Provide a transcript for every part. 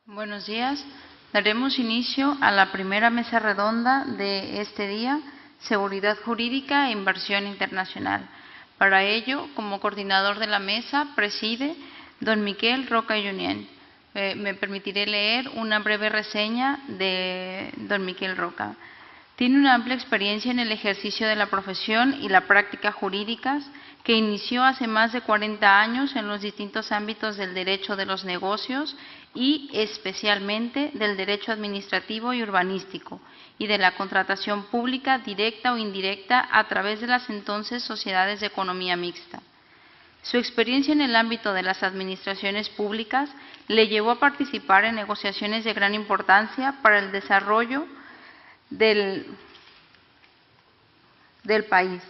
Buenos días. Daremos inicio a la primera mesa redonda de este día, Seguridad Jurídica e Inversión Internacional. Para ello, como coordinador de la mesa, preside don Miquel Roca Junyent. Me permitiré leer una breve reseña de don Miquel Roca. Tiene una amplia experiencia en el ejercicio de la profesión y la práctica jurídicas que inició hace más de 40 años en los distintos ámbitos del derecho de los negocios y especialmente del derecho administrativo y urbanístico y de la contratación pública directa o indirecta a través de las entonces sociedades de economía mixta. Su experiencia en el ámbito de las administraciones públicas le llevó a participar en negociaciones de gran importancia para el desarrollo del país,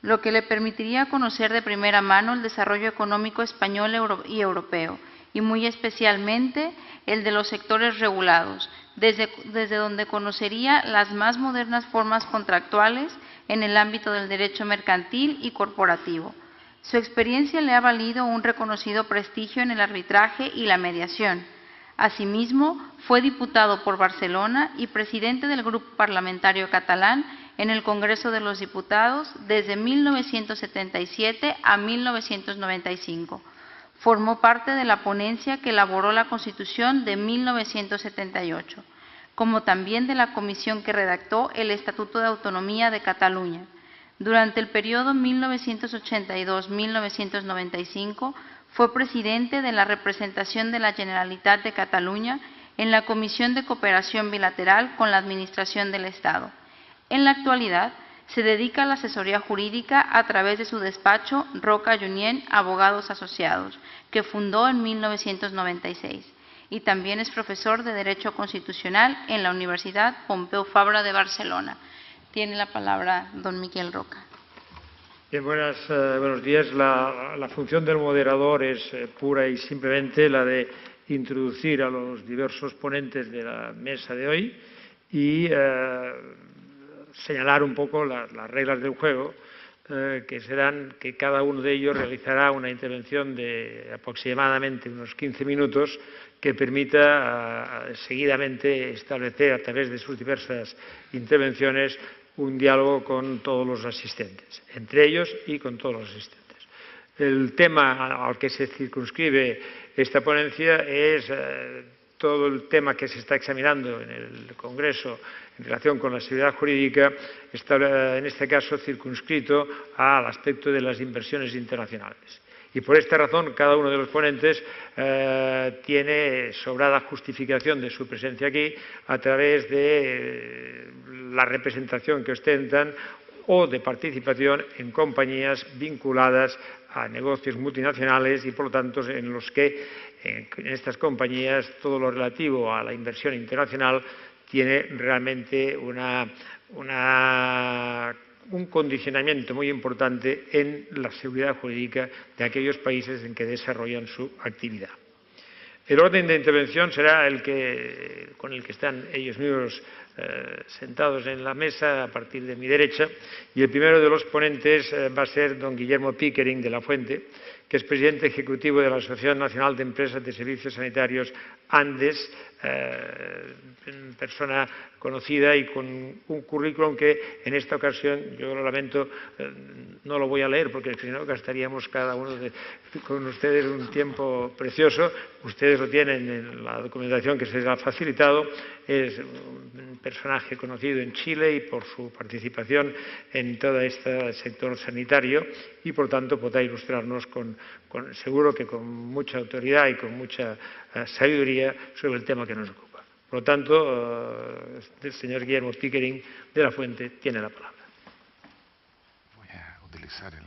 lo que le permitiría conocer de primera mano el desarrollo económico español y europeo, y muy especialmente el de los sectores regulados, desde donde conocería las más modernas formas contractuales en el ámbito del derecho mercantil y corporativo. Su experiencia le ha valido un reconocido prestigio en el arbitraje y la mediación. Asimismo, fue diputado por Barcelona y presidente del Grupo Parlamentario Catalán en el Congreso de los Diputados desde 1977 a 1995. Formó parte de la ponencia que elaboró la Constitución de 1978, como también de la comisión que redactó el Estatuto de Autonomía de Cataluña. Durante el periodo 1982-1995 fue presidente de la representación de la Generalitat de Cataluña en la Comisión de Cooperación Bilateral con la Administración del Estado. En la actualidad, se dedica a la asesoría jurídica a través de su despacho Roca Junyent Abogados Asociados, que fundó en 1996, y también es profesor de Derecho Constitucional en la Universidad Pompeu Fabra de Barcelona. Tiene la palabra don Miquel Roca. Bien, buenos días. La función del moderador es pura y simplemente la de introducir a los diversos ponentes de la mesa de hoy y señalar un poco las reglas del juego, que serán que cada uno de ellos realizará una intervención de aproximadamente unos 15 minutos que permita seguidamente establecer a través de sus diversas intervenciones un diálogo con todos los asistentes, entre ellos y con todos los asistentes. El tema al que se circunscribe esta ponencia es todo el tema que se está examinando en el Congreso en relación con la seguridad jurídica, está en este caso circunscrito al aspecto de las inversiones internacionales. Y por esta razón, cada uno de los ponentes tiene sobrada justificación de su presencia aquí a través de la representación que ostentan o de participación en compañías vinculadas a negocios multinacionales y, por lo tanto, en los que en estas compañías todo lo relativo a la inversión internacional tiene realmente un condicionamiento muy importante en la seguridad jurídica de aquellos países en que desarrollan su actividad. El orden de intervención será con el que están ellos mismos sentados en la mesa a partir de mi derecha, y el primero de los ponentes va a ser don Guillermo Pickering de la Fuente, que es presidente ejecutivo de la Asociación Nacional de Empresas de Servicios Sanitarios Andes, persona conocida y con un currículum que en esta ocasión, yo lo lamento, no lo voy a leer porque si no gastaríamos cada uno con ustedes un tiempo precioso. Ustedes lo tienen en la documentación que se les ha facilitado. Es un personaje conocido en Chile y por su participación en todo este sector sanitario y, por tanto, podrá ilustrarnos seguro que con mucha autoridad y con mucha sabiduría sobre el tema que nos ocupa. Por lo tanto, el señor Guillermo Pickering de la Fuente tiene la palabra. Voy a utilizar el...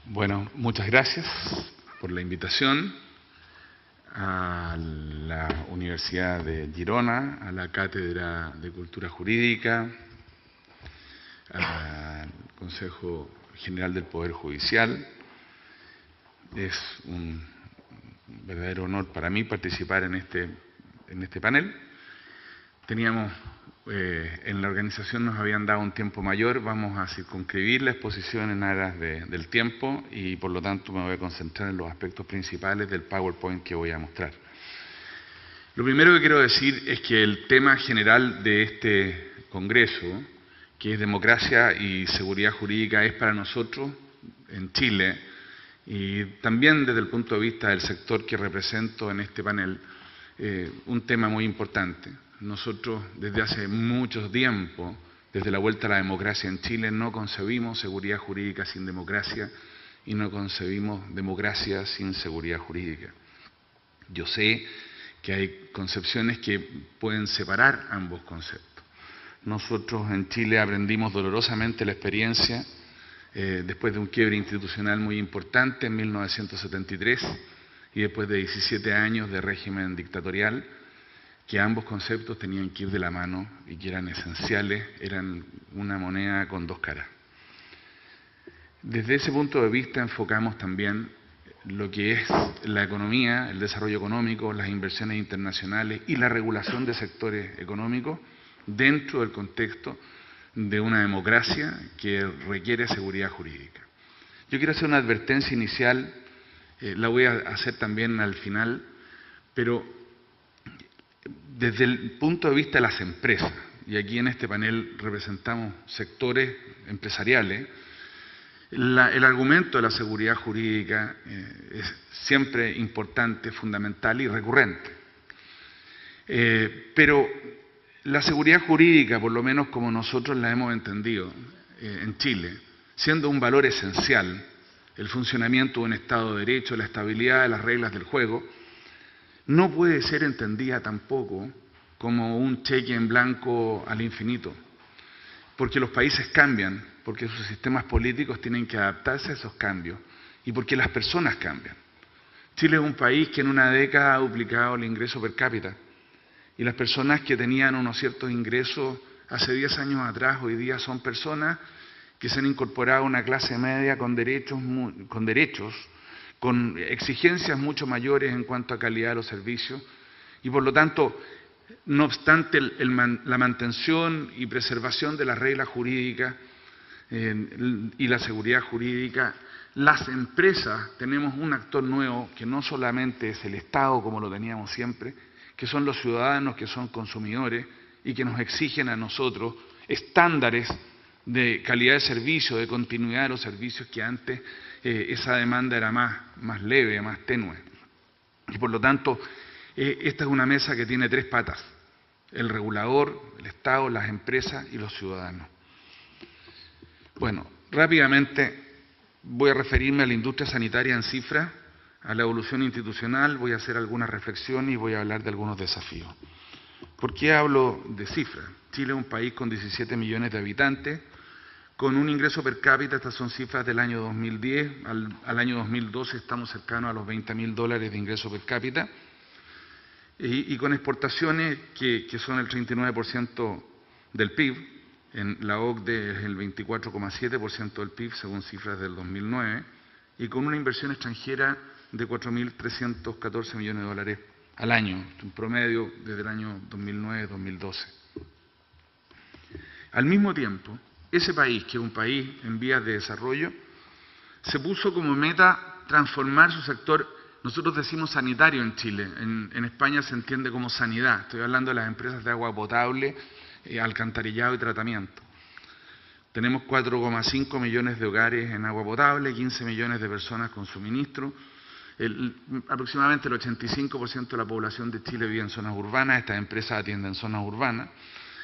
Bueno, muchas gracias por la invitación a la Universidad de Girona, a la Cátedra de Cultura Jurídica, al Consejo General del Poder Judicial. Es un verdadero honor para mí participar en este panel. Teníamos En la organización nos habían dado un tiempo mayor, vamos a circunscribir la exposición en aras del tiempo y por lo tanto me voy a concentrar en los aspectos principales del PowerPoint que voy a mostrar. Lo primero que quiero decir es que el tema general de este congreso, que es democracia y seguridad jurídica, es para nosotros en Chile y también desde el punto de vista del sector que represento en este panel, un tema muy importante. Nosotros desde hace mucho tiempo, desde la vuelta a la democracia en Chile, no concebimos seguridad jurídica sin democracia y no concebimos democracia sin seguridad jurídica. Yo sé que hay concepciones que pueden separar ambos conceptos. Nosotros en Chile aprendimos dolorosamente la experiencia después de un quiebre institucional muy importante en 1973 y después de 17 años de régimen dictatorial, que ambos conceptos tenían que ir de la mano y que eran esenciales, eran una moneda con dos caras. Desde ese punto de vista enfocamos también lo que es la economía, el desarrollo económico, las inversiones internacionales y la regulación de sectores económicos dentro del contexto de una democracia que requiere seguridad jurídica. Yo quiero hacer una advertencia inicial, la voy a hacer también al final, pero desde el punto de vista de las empresas, y aquí en este panel representamos sectores empresariales, el argumento de la seguridad jurídica es siempre importante, fundamental y recurrente. Pero la seguridad jurídica, por lo menos como nosotros la hemos entendido en Chile, siendo un valor esencial, el funcionamiento de un Estado de Derecho, la estabilidad de las reglas del juego, no puede ser entendida tampoco como un cheque en blanco al infinito, porque los países cambian, porque sus sistemas políticos tienen que adaptarse a esos cambios y porque las personas cambian. Chile es un país que en una década ha duplicado el ingreso per cápita y las personas que tenían unos ciertos ingresos hace 10 años atrás, hoy día son personas que se han incorporado a una clase media con derechos, con exigencias mucho mayores en cuanto a calidad de los servicios y por lo tanto, no obstante la mantención y preservación de las reglas jurídicas y la seguridad jurídica, las empresas tenemos un actor nuevo que no solamente es el Estado como lo teníamos siempre, que son los ciudadanos, que son consumidores y que nos exigen a nosotros estándares de calidad de servicio, de continuidad de los servicios que antes esa demanda era más leve, más tenue. Y por lo tanto, esta es una mesa que tiene tres patas: el regulador, el Estado, las empresas y los ciudadanos. Bueno, rápidamente voy a referirme a la industria sanitaria en cifras, a la evolución institucional, voy a hacer algunas reflexiones y voy a hablar de algunos desafíos. ¿Por qué hablo de cifras? Chile es un país con 17 millones de habitantes, con un ingreso per cápita, estas son cifras del año 2010, al año 2012 estamos cercanos a los $20.000 de ingreso per cápita, y con exportaciones que son el 39% del PIB, en la OCDE es el 24,7% del PIB según cifras del 2009, y con una inversión extranjera de 4.314 millones de dólares al año, un promedio desde el año 2009-2012. Al mismo tiempo, ese país, que es un país en vías de desarrollo, se puso como meta transformar su sector, nosotros decimos sanitario en Chile, en España se entiende como sanidad, estoy hablando de las empresas de agua potable, alcantarillado y tratamiento. Tenemos 4,5 millones de hogares en agua potable, 15 millones de personas con suministro, aproximadamente el 85% de la población de Chile vive en zonas urbanas, estas empresas atienden zonas urbanas.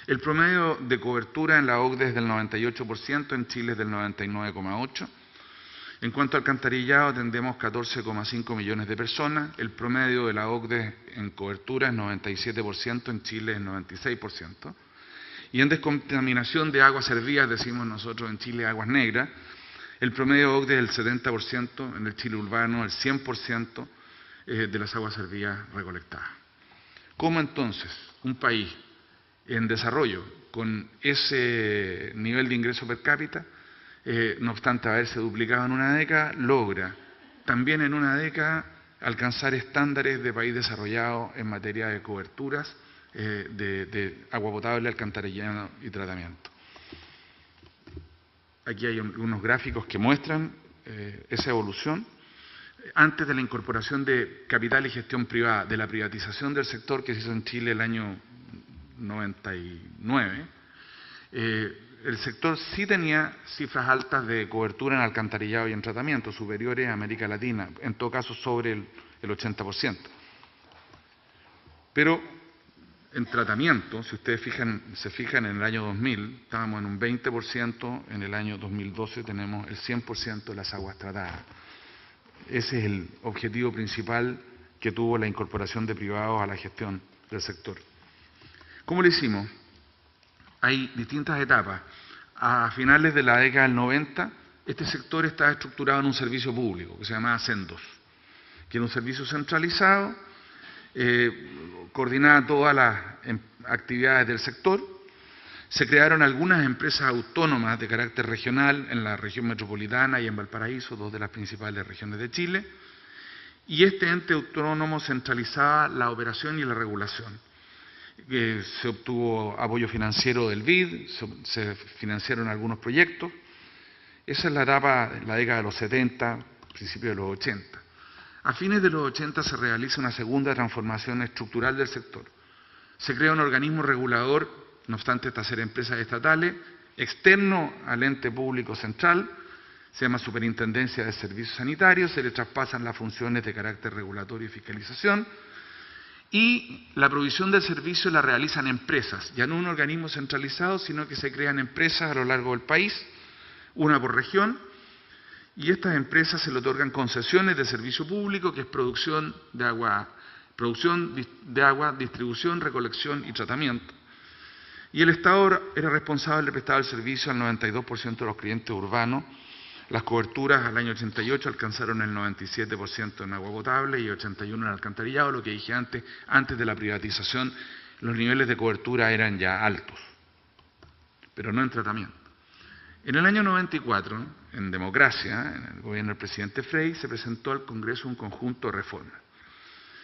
El promedio de cobertura en la OCDE es del 98%, en Chile es del 99,8%. En cuanto al alcantarillado, atendemos 14,5 millones de personas. El promedio de la OCDE en cobertura es 97%, en Chile es 96%. Y en descontaminación de aguas servidas, decimos nosotros en Chile aguas negras, el promedio OCDE es el 70%, en el Chile urbano el 100% de las aguas servidas recolectadas. ¿Cómo entonces un país en desarrollo con ese nivel de ingreso per cápita, no obstante haberse duplicado en una década, logra también en una década alcanzar estándares de país desarrollado en materia de coberturas de agua potable, alcantarillado y tratamiento. Aquí hay unos gráficos que muestran esa evolución. Antes de la incorporación de capital y gestión privada, de la privatización del sector que se hizo en Chile el año 99, el sector sí tenía cifras altas de cobertura en alcantarillado y en tratamiento, superiores a América Latina, en todo caso sobre el 80%. Pero en tratamiento, si ustedes se fijan en el año 2000, estábamos en un 20%, en el año 2012 tenemos el 100% de las aguas tratadas. Ese es el objetivo principal que tuvo la incorporación de privados a la gestión del sector. ¿Cómo lo hicimos? Hay distintas etapas. A finales de la década del 90, este sector estaba estructurado en un servicio público que se llamaba Sendos, que era un servicio centralizado, coordinaba todas las actividades del sector. Se crearon algunas empresas autónomas de carácter regional en la región metropolitana y en Valparaíso, dos de las principales regiones de Chile, y este ente autónomo centralizaba la operación y la regulación. Se obtuvo apoyo financiero del BID, se financiaron algunos proyectos. Esa es la etapa de la década de los 70, principios de los 80. A fines de los 80 se realiza una segunda transformación estructural del sector. Se crea un organismo regulador, no obstante estas ser empresas estatales, externo al ente público central, se llama Superintendencia de Servicios Sanitarios, se le traspasan las funciones de carácter regulatorio y fiscalización, y la provisión del servicio la realizan empresas, ya no un organismo centralizado, sino que se crean empresas a lo largo del país, una por región, y estas empresas se le otorgan concesiones de servicio público, que es producción de agua, distribución, recolección y tratamiento. Y el Estado era responsable de prestar el servicio al 92% de los clientes urbanos. Las coberturas al año 88 alcanzaron el 97% en agua potable y 81% en alcantarillado, lo que dije antes de la privatización, los niveles de cobertura eran ya altos, pero no en tratamiento. En el año 94, en democracia, en el gobierno del presidente Frey, se presentó al Congreso un conjunto de reformas.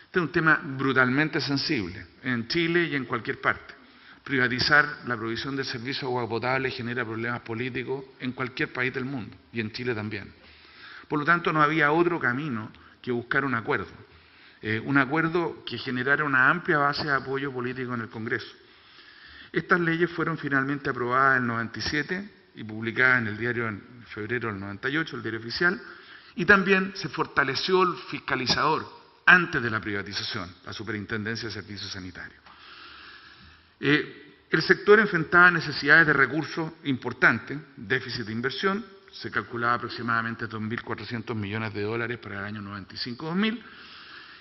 Este es un tema brutalmente sensible en Chile y en cualquier parte. Privatizar la provisión del servicio de agua potable genera problemas políticos en cualquier país del mundo, y en Chile también. Por lo tanto, no había otro camino que buscar un acuerdo que generara una amplia base de apoyo político en el Congreso. Estas leyes fueron finalmente aprobadas en el 97 y publicadas en el diario en febrero del 98, el diario oficial, y también se fortaleció el fiscalizador antes de la privatización, la Superintendencia de Servicios Sanitarios. El sector enfrentaba necesidades de recursos importantes, déficit de inversión, se calculaba aproximadamente 2.400 millones de dólares para el año 95-2000,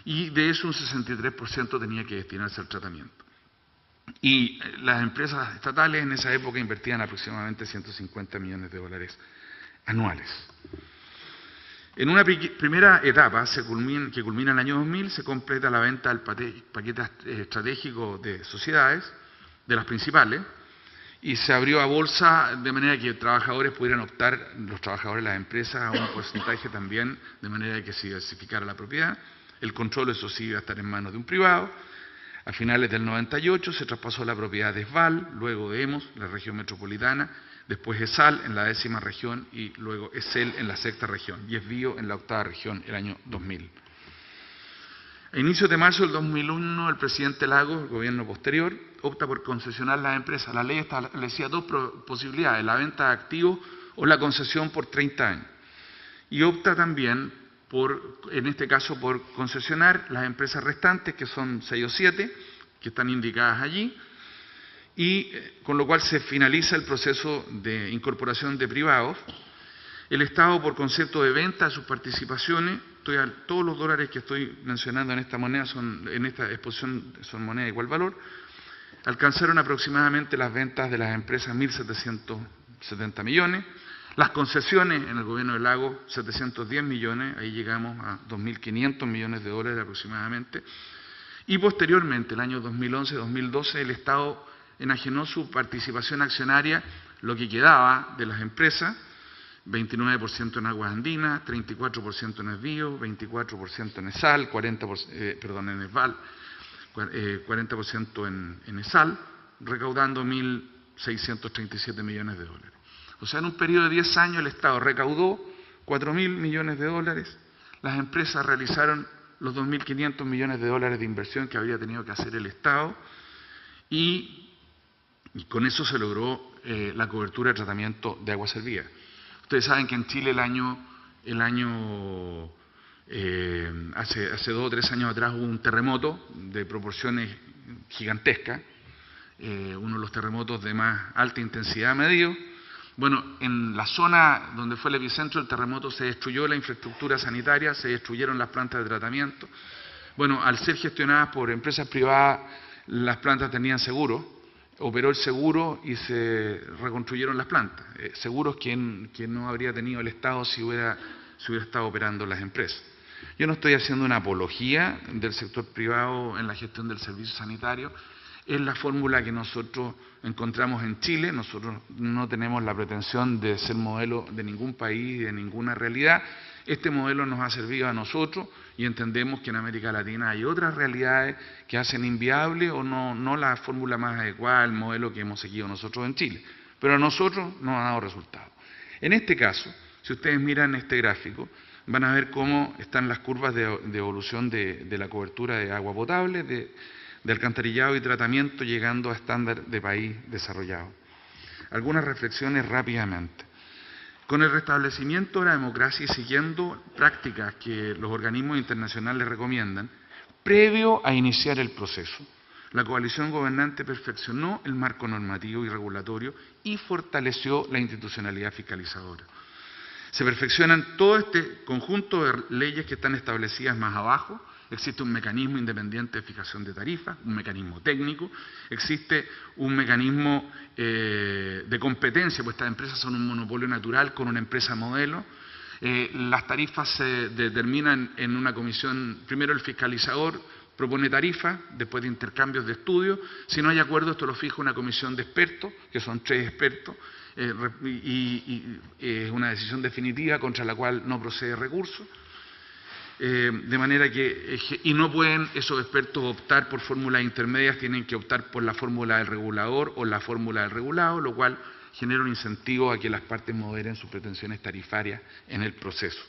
y de eso un 63% tenía que destinarse al tratamiento. Y las empresas estatales en esa época invertían aproximadamente 150 millones de dólares anuales. En una primera etapa, que culmina en el año 2000, se completa la venta del paquete estratégico de sociedades, de las principales, y se abrió a bolsa de manera que trabajadores pudieran optar, los trabajadores de las empresas, a un porcentaje también, de manera que se diversificara la propiedad. El control, eso sí, iba a estar en manos de un privado. A finales del 98 se traspasó la propiedad de ESVAL, luego de EMOS, la región metropolitana, después ESAL en la 10ª región y luego ESEL en la 6ª región y ESBIO en la 8ª región, el año 2000. A inicios de marzo del 2001, el presidente Lagos, el gobierno posterior, opta por concesionar las empresas. La ley establecía dos posibilidades, la venta de activos o la concesión por 30 años. Y opta también en este caso, por concesionar las empresas restantes, que son 6 o 7, que están indicadas allí, y con lo cual se finaliza el proceso de incorporación de privados. El Estado, por concepto de venta de sus participaciones, todos los dólares que estoy mencionando en esta moneda en esta exposición son moneda de igual valor, alcanzaron aproximadamente las ventas de las empresas 1.770 millones, las concesiones en el gobierno de Lagos 710 millones, ahí llegamos a 2.500 millones de dólares aproximadamente, y posteriormente, el año 2011-2012, el Estado enajenó su participación accionaria, lo que quedaba de las empresas, 29% en Aguas Andinas, 34% en ESBIO, 24% en ESAL, en ESVAL, 40% en ESAL, recaudando 1.637 millones de dólares. O sea, en un periodo de 10 años el Estado recaudó 4.000 millones de dólares, las empresas realizaron los 2.500 millones de dólares de inversión que habría tenido que hacer el Estado y con eso se logró la cobertura de tratamiento de agua servida. Ustedes saben que en Chile hace 2 o 3 años atrás hubo un terremoto de proporciones gigantescas, uno de los terremotos de más alta intensidad medido. Bueno, en la zona donde fue el epicentro del terremoto se destruyó la infraestructura sanitaria, se destruyeron las plantas de tratamiento. Bueno, al ser gestionadas por empresas privadas, las plantas tenían seguro, operó el seguro y se reconstruyeron las plantas. Seguros que no habría tenido el Estado si hubiera estado operando las empresas. Yo no estoy haciendo una apología del sector privado en la gestión del servicio sanitario, es la fórmula que nosotros encontramos en Chile. Nosotros no tenemos la pretensión de ser modelo de ningún país, de ninguna realidad. Este modelo nos ha servido a nosotros y entendemos que en América Latina hay otras realidades que hacen inviable o no la fórmula más adecuada al modelo que hemos seguido nosotros en Chile. Pero a nosotros nos ha dado resultados. En este caso, si ustedes miran este gráfico, van a ver cómo están las curvas de evolución de la cobertura de agua potable, de alcantarillado y tratamiento, llegando a estándar de país desarrollado. Algunas reflexiones rápidamente. Con el restablecimiento de la democracia y siguiendo prácticas que los organismos internacionales recomiendan, previo a iniciar el proceso, la coalición gobernante perfeccionó el marco normativo y regulatorio y fortaleció la institucionalidad fiscalizadora. Se perfeccionan todo este conjunto de leyes que están establecidas más abajo. Existe un mecanismo independiente de fijación de tarifas, un mecanismo técnico, existe un mecanismo de competencia, pues estas empresas son un monopolio natural con una empresa modelo. Las tarifas se determinan en una comisión, primero el fiscalizador propone tarifas, después de intercambios de estudios. Si no hay acuerdo, esto lo fija una comisión de expertos, que son 3 expertos, y es una decisión definitiva contra la cual no procede recurso. De manera que, y no pueden esos expertos optar por fórmulas intermedias, tienen que optar por la fórmula del regulador o la fórmula del regulado, lo cual genera un incentivo a que las partes moderen sus pretensiones tarifarias en el proceso.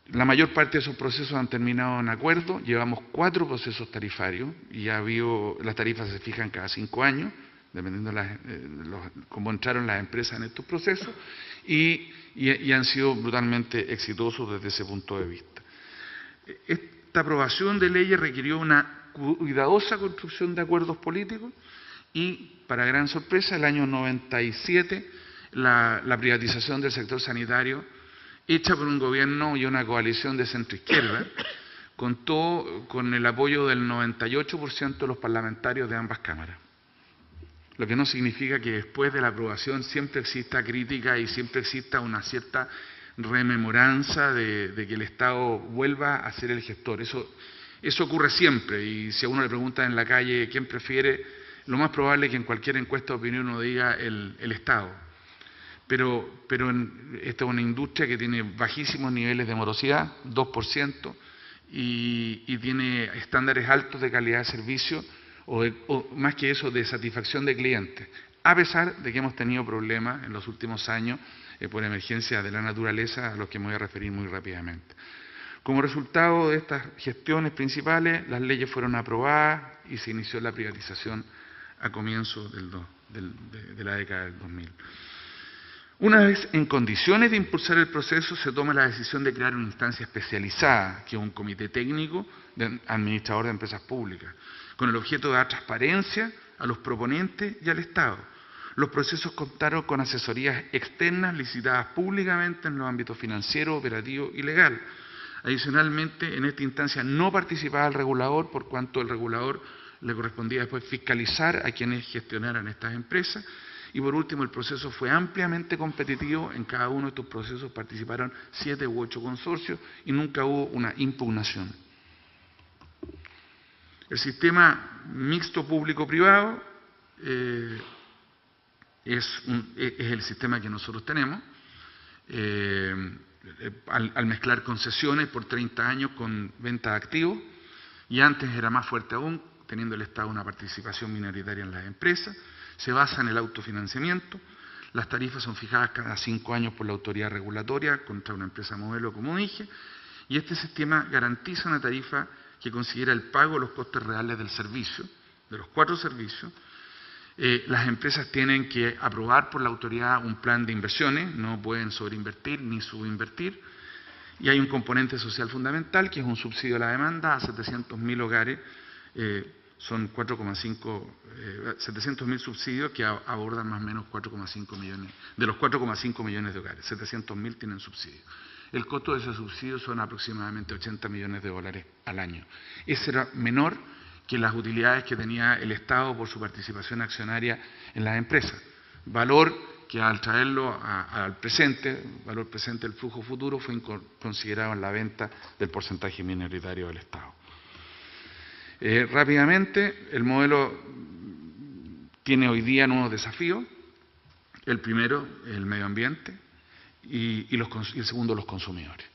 La mayor parte de esos procesos han terminado en acuerdo, llevamos 4 procesos tarifarios y las tarifas se fijan cada 5 años, dependiendo de cómo entraron las empresas en estos procesos, y han sido brutalmente exitosos desde ese punto de vista. Esta aprobación de leyes requirió una cuidadosa construcción de acuerdos políticos y, para gran sorpresa, el año 97, la privatización del sector sanitario, hecha por un gobierno y una coalición de centroizquierda, contó con el apoyo del 98% de los parlamentarios de ambas cámaras. Lo que no significa que después de la aprobación siempre exista crítica y siempre exista una cierta rememoranza de que el Estado vuelva a ser el gestor. Eso ocurre siempre, y si a uno le preguntan en la calle quién prefiere, lo más probable es que en cualquier encuesta de opinión uno diga el Estado. Pero esta es una industria que tiene bajísimos niveles de morosidad, 2%, y tiene estándares altos de calidad de servicio, o más que eso, de satisfacción de clientes, a pesar de que hemos tenido problemas en los últimos años por emergencias de la naturaleza, a los que me voy a referir muy rápidamente. Como resultado de estas gestiones principales, las leyes fueron aprobadas y se inició la privatización a comienzos de la década del 2000. Una vez en condiciones de impulsar el proceso, se toma la decisión de crear una instancia especializada, que es un comité técnico de administrador de empresas públicas, con el objeto de dar transparencia a los proponentes y al Estado. Los procesos contaron con asesorías externas licitadas públicamente en los ámbitos financiero, operativo y legal. Adicionalmente, en esta instancia no participaba el regulador, por cuanto el regulador le correspondía después fiscalizar a quienes gestionaran estas empresas. Y por último, el proceso fue ampliamente competitivo. En cada uno de estos procesos participaron 7 u 8 consorcios y nunca hubo una impugnación. El sistema mixto público-privado es el sistema que nosotros tenemos. Al mezclar concesiones por 30 años con venta de activos, y antes era más fuerte aún, teniendo el Estado una participación minoritaria en las empresas. Se basa en el autofinanciamiento. Las tarifas son fijadas cada 5 años por la autoridad regulatoria contra una empresa modelo, como dije, y este sistema garantiza una tarifa que considera el pago de los costes reales del servicio, de los 4 servicios. Las empresas tienen que aprobar por la autoridad un plan de inversiones, no pueden sobreinvertir ni subinvertir, y hay un componente social fundamental que es un subsidio a la demanda a 700.000 hogares, son 700.000 subsidios que abordan más o menos 4,5 millones, de los 4,5 millones de hogares, 700.000 tienen subsidio. El costo de ese subsidio son aproximadamente 80 millones de dólares al año. Ese era menor que las utilidades que tenía el Estado por su participación accionaria en las empresas. Valor que al traerlo al presente, valor presente del flujo futuro, fue considerado en la venta del porcentaje minoritario del Estado. Rápidamente, el modelo tiene hoy día nuevos desafíos. El primero, el medio ambiente, y el segundo, los consumidores.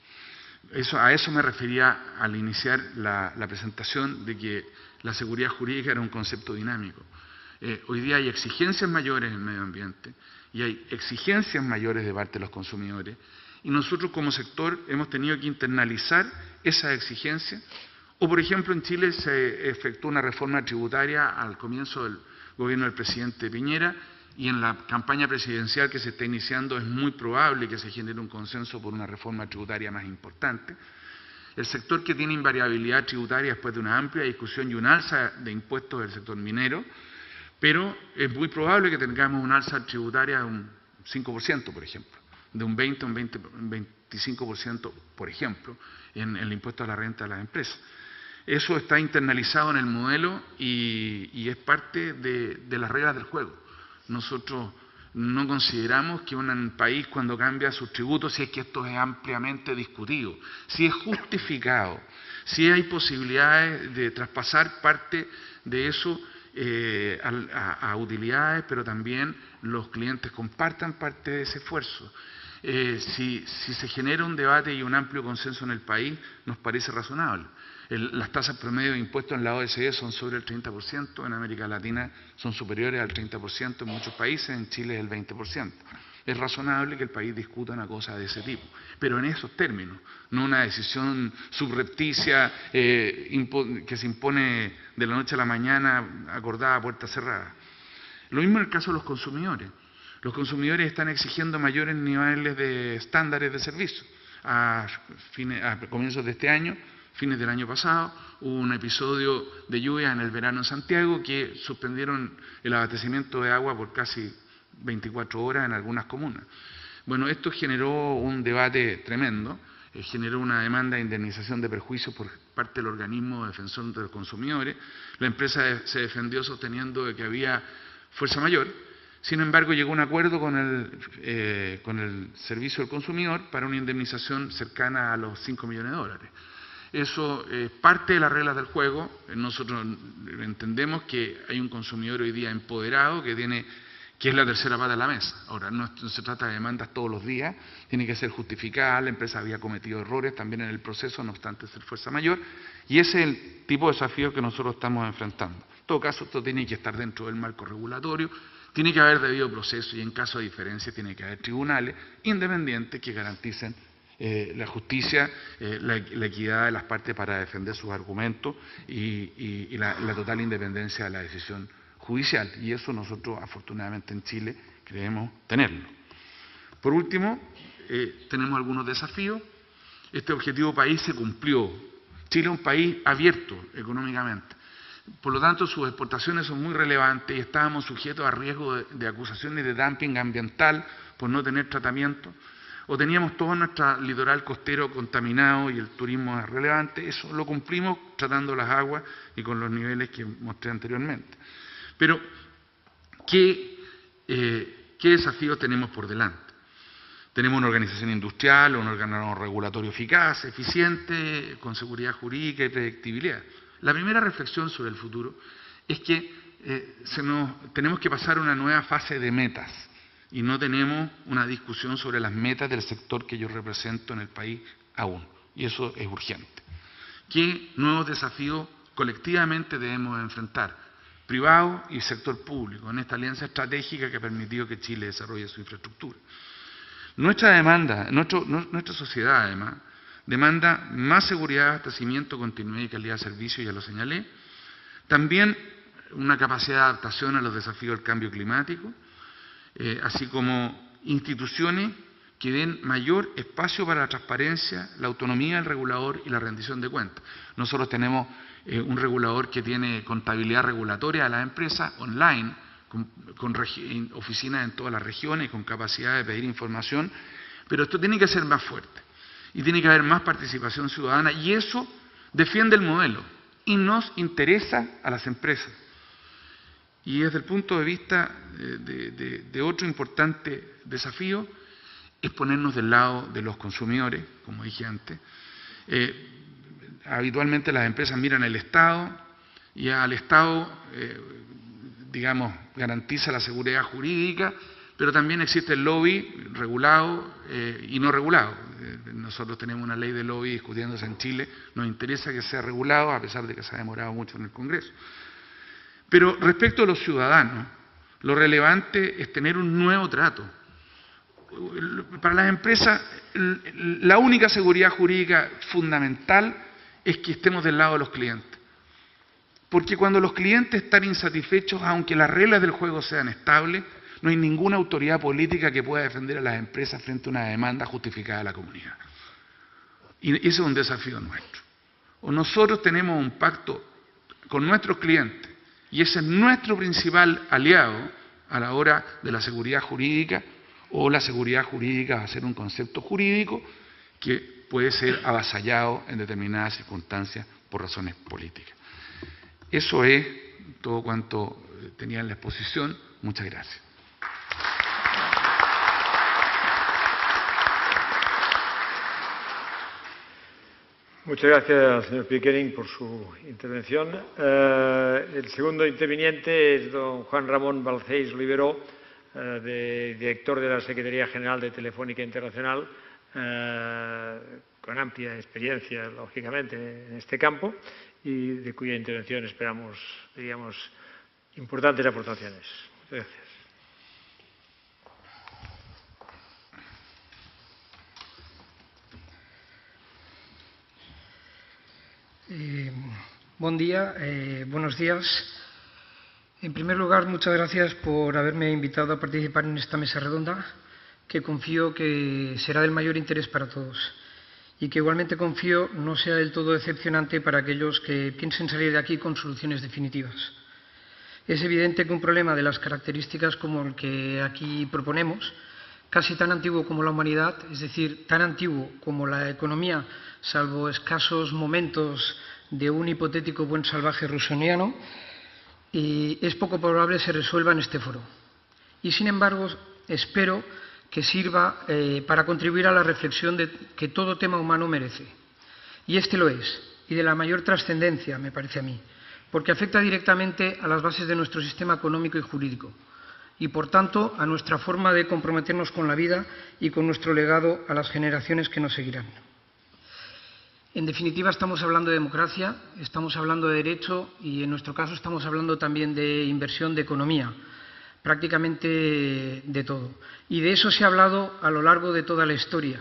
A eso me refería al iniciar la presentación, de que la seguridad jurídica era un concepto dinámico. Hoy día hay exigencias mayores en el medio ambiente y hay exigencias mayores de parte de los consumidores, y nosotros como sector hemos tenido que internalizar esas exigencias. O, por ejemplo, en Chile se efectuó una reforma tributaria al comienzo del gobierno del presidente Piñera, y en la campaña presidencial que se está iniciando es muy probable que se genere un consenso por una reforma tributaria más importante. El sector que tiene invariabilidad tributaria después de una amplia discusión y un alza de impuestos del sector minero, pero es muy probable que tengamos una alza tributaria de un 5%, por ejemplo, de un 20 a un 25%, por ejemplo, en el impuesto a la renta de las empresas. Eso está internalizado en el modelo y es parte de las reglas del juego. Nosotros no consideramos que un país, cuando cambia sus tributos, si es que esto es ampliamente discutido, si es justificado, si hay posibilidades de traspasar parte de eso a utilidades, pero también los clientes compartan parte de ese esfuerzo. Si se genera un debate y un amplio consenso en el país, nos parece razonable. Las tasas promedio de impuestos en la OECD son sobre el 30%, en América Latina son superiores al 30%, en muchos países, en Chile es el 20%. Es razonable que el país discuta una cosa de ese tipo, pero en esos términos, no una decisión subrepticia que se impone de la noche a la mañana, acordada a puerta cerrada. Lo mismo en el caso de los consumidores. Los consumidores están exigiendo mayores niveles de estándares de servicio. A comienzos de este año, fines del año pasado, hubo un episodio de lluvia en el verano en Santiago que suspendieron el abastecimiento de agua por casi 24 horas en algunas comunas. Bueno, esto generó un debate tremendo, generó una demanda de indemnización de perjuicios por parte del organismo defensor de los consumidores. La empresa se defendió sosteniendo de que había fuerza mayor. Sin embargo, llegó a un acuerdo con el Servicio del Consumidor para una indemnización cercana a los 5 millones de dólares. Eso es parte de las reglas del juego. Nosotros entendemos que hay un consumidor hoy día empoderado que es la tercera pata de la mesa. Ahora, no se trata de demandas todos los días, tiene que ser justificada, la empresa había cometido errores también en el proceso, no obstante ser fuerza mayor, y ese es el tipo de desafío que nosotros estamos enfrentando. En todo caso, esto tiene que estar dentro del marco regulatorio, tiene que haber debido proceso y en caso de diferencia tiene que haber tribunales independientes que garanticen la justicia, la equidad de las partes para defender sus argumentos y la total independencia de la decisión judicial. Y eso nosotros, afortunadamente, en Chile creemos tenerlo. Por último, tenemos algunos desafíos. Este objetivo país se cumplió. Chile es un país abierto económicamente. Por lo tanto, sus exportaciones son muy relevantes y estábamos sujetos a riesgo de acusaciones de dumping ambiental por no tener tratamiento. O teníamos todo nuestro litoral costero contaminado y el turismo es relevante. Eso lo cumplimos tratando las aguas y con los niveles que mostré anteriormente. Pero, ¿qué desafíos tenemos por delante? Tenemos una organización industrial, un órgano regulatorio eficaz, eficiente, con seguridad jurídica y predictibilidad. La primera reflexión sobre el futuro es que tenemos que pasar a una nueva fase de metas y no tenemos una discusión sobre las metas del sector que yo represento en el país aún, y eso es urgente. ¿Qué nuevos desafíos colectivamente debemos enfrentar, privado y sector público, en esta alianza estratégica que ha permitido que Chile desarrolle su infraestructura. Nuestra demanda, nuestra sociedad además, demanda más seguridad, abastecimiento, continuidad y calidad de servicio, ya lo señalé. También una capacidad de adaptación a los desafíos del cambio climático, así como instituciones que den mayor espacio para la transparencia, la autonomía del regulador y la rendición de cuentas. Nosotros tenemos un regulador que tiene contabilidad regulatoria de las empresas online, con oficinas en todas las regiones, con capacidad de pedir información, pero esto tiene que ser más fuerte y tiene que haber más participación ciudadana, y eso defiende el modelo y nos interesa a las empresas. Y desde el punto de vista de otro importante desafío, es ponernos del lado de los consumidores, como dije antes. Habitualmente las empresas miran al Estado y al Estado, digamos, garantiza la seguridad jurídica, pero también existe el lobby regulado y no regulado. Nosotros tenemos una ley de lobby discutiéndose en Chile, nos interesa que sea regulado a pesar de que se ha demorado mucho en el Congreso. Pero respecto a los ciudadanos, lo relevante es tener un nuevo trato. Para las empresas, la única seguridad jurídica fundamental es que estemos del lado de los clientes. Porque cuando los clientes están insatisfechos, aunque las reglas del juego sean estables, no hay ninguna autoridad política que pueda defender a las empresas frente a una demanda justificada de la comunidad. Y ese es un desafío nuestro. O nosotros tenemos un pacto con nuestros clientes, y ese es nuestro principal aliado a la hora de la seguridad jurídica, o la seguridad jurídica va a ser un concepto jurídico que puede ser avasallado en determinadas circunstancias por razones políticas. Eso es todo cuanto tenía en la exposición. Muchas gracias. Muchas gracias, señor Pickering, por su intervención. El segundo interviniente es don Juan Ramón Balcells Oliveró, director de la Secretaría General de Telefónica Internacional, con amplia experiencia, lógicamente, en este campo, y de cuya intervención esperamos, diríamos, importantes aportaciones. Muchas gracias. Buen día, buenos días. En primer lugar, muchas gracias por haberme invitado a participar en esta mesa redonda, que confío que será del mayor interés para todos y que igualmente confío no sea del todo decepcionante para aquellos que piensen salir de aquí con soluciones definitivas. Es evidente que un problema de las características como el que aquí proponemos, casi tan antiguo como la humanidad, es decir, tan antiguo como la economía, salvo escasos momentos de un hipotético buen salvaje rusoniano, es poco probable se resuelva en este foro. Y, sin embargo, espero que sirva para contribuir a la reflexión que todo tema humano merece. Y este lo es, y de la mayor trascendencia, me parece a mí, porque afecta directamente a las bases de nuestro sistema económico y jurídico, y, por tanto, a nuestra forma de comprometernos con la vida y con nuestro legado a las generaciones que nos seguirán. En definitiva, estamos hablando de democracia, estamos hablando de derecho y, en nuestro caso, estamos hablando también de inversión, de economía, prácticamente de todo. Y de eso se ha hablado a lo largo de toda la historia.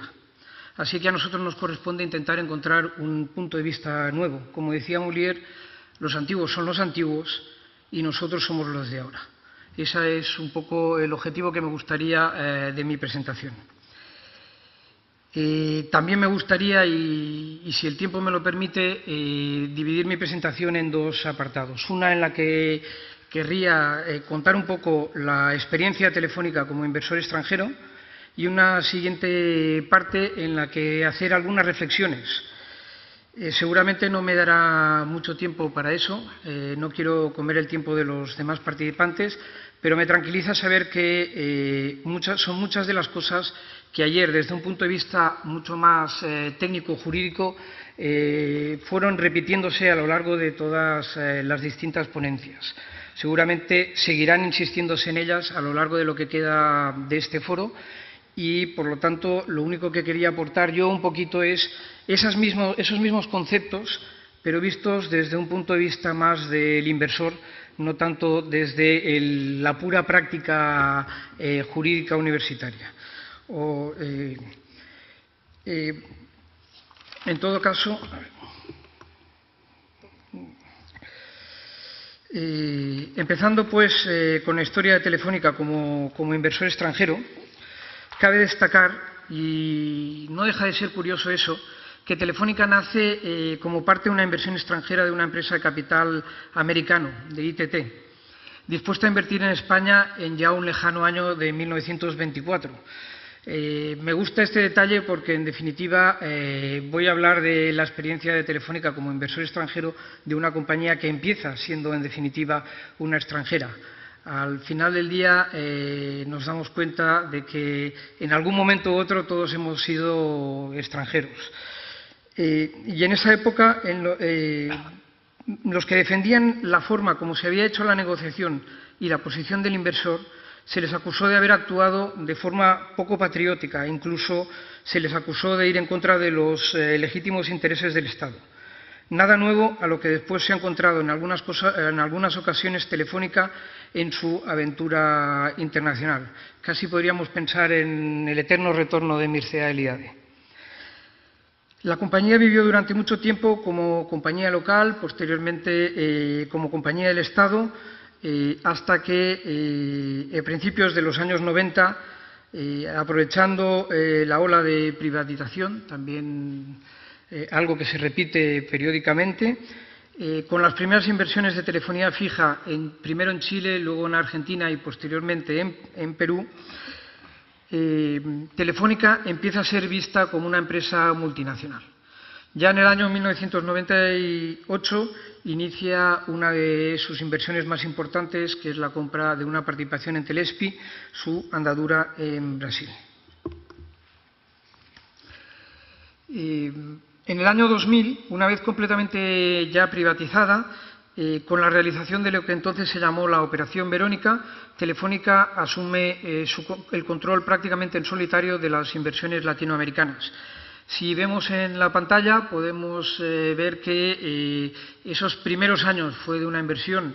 Así que a nosotros nos corresponde intentar encontrar un punto de vista nuevo. Como decía Molière, los antiguos son los antiguos y nosotros somos los de ahora. Ese es un poco el objetivo que me gustaría de mi presentación. También me gustaría, y si el tiempo me lo permite, dividir mi presentación en dos apartados. Una en la que querría contar un poco la experiencia telefónica como inversor extranjero y una siguiente parte en la que hacer algunas reflexiones. Seguramente no me dará mucho tiempo para eso, no quiero comer el tiempo de los demás participantes, pero me tranquiliza saber que son muchas de las cosas que ayer, desde un punto de vista mucho más técnico-jurídico, fueron repitiéndose a lo largo de todas las distintas ponencias. Seguramente seguirán insistiéndose en ellas a lo largo de lo que queda de este foro y, por lo tanto, lo único que quería aportar yo un poquito es esos mismos conceptos pero vistos desde un punto de vista más del inversor, no tanto desde la pura práctica jurídica universitaria. En todo caso, empezando pues con la historia de Telefónica como inversor extranjero, cabe destacar, y no deja de ser curioso eso, que Telefónica nace como parte de una inversión extranjera de una empresa de capital americano, de ITT, dispuesta a invertir en España en ya un lejano año de 1924. Me gusta este detalle porque, en definitiva, voy a hablar de la experiencia de Telefónica como inversor extranjero de una compañía que empieza siendo, en definitiva, una extranjera. Al final del día nos damos cuenta de que en algún momento u otro todos hemos sido extranjeros. Y en esa época, los que defendían la forma como se había hecho la negociación y la posición del inversor, se les acusó de haber actuado de forma poco patriótica, incluso se les acusó de ir en contra de los legítimos intereses del Estado. Nada nuevo a lo que después se ha encontrado en algunas ocasiones Telefónica en su aventura internacional. Casi podríamos pensar en el eterno retorno de Mircea Eliade. La compañía vivió durante mucho tiempo como compañía local, posteriormente como compañía del Estado, hasta que a principios de los años 90, aprovechando la ola de privatización, también algo que se repite periódicamente, con las primeras inversiones de telefonía fija, primero en Chile, luego en Argentina y posteriormente en Perú, Telefónica empieza a ser vista como una empresa multinacional. Ya en el año 1998 inicia una de sus inversiones más importantes, que es la compra de una participación en Telespi, su andadura en Brasil. En el año 2000, una vez completamente ya privatizada, con la realización de lo que entonces se llamó la Operación Verónica, Telefónica asume el control prácticamente en solitario de las inversiones latinoamericanas. Si vemos en la pantalla, podemos ver que esos primeros años fue de una inversión,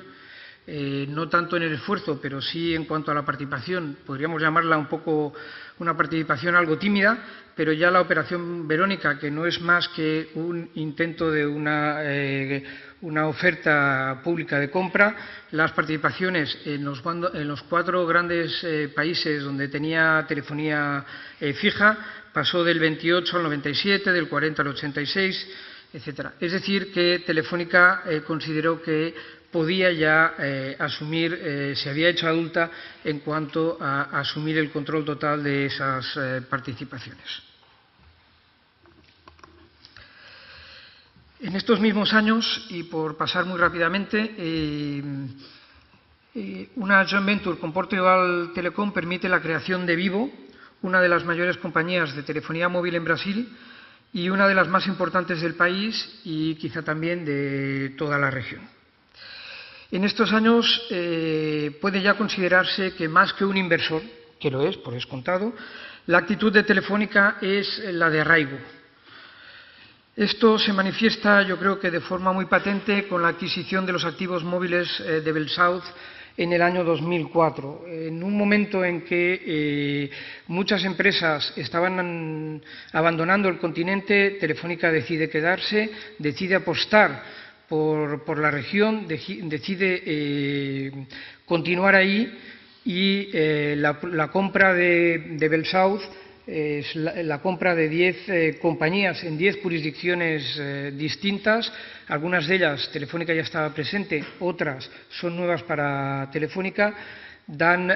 no tanto en el esfuerzo, pero sí en cuanto a la participación, podríamos llamarla un poco una participación algo tímida, pero ya la Operación Verónica, que no es más que un intento de una oferta pública de compra, las participaciones en los 4 grandes países donde tenía telefonía fija, pasó del 28 al 97, del 40 al 86, etc. Es decir, que Telefónica consideró que podía ya asumir, se había hecho adulta en cuanto a asumir el control total de esas participaciones. En estos mismos años, y por pasar muy rápidamente, una joint venture con Portugal Telecom permite la creación de Vivo, una de las mayores compañías de telefonía móvil en Brasil y una de las más importantes del país y quizá también de toda la región. En estos años puede ya considerarse que, más que un inversor, que lo es por descontado, la actitud de Telefónica es la de arraigo. Esto se manifiesta, yo creo que de forma muy patente, con la adquisición de los activos móviles de BellSouth en el año 2004. En un momento en que muchas empresas estaban abandonando el continente, Telefónica decide quedarse, decide apostar por la región, decide continuar ahí, y la compra de BellSouth es la compra de 10 compañías en 10 jurisdicciones distintas. Algunas de ellas Telefónica ya estaba presente, otras son nuevas para Telefónica, dan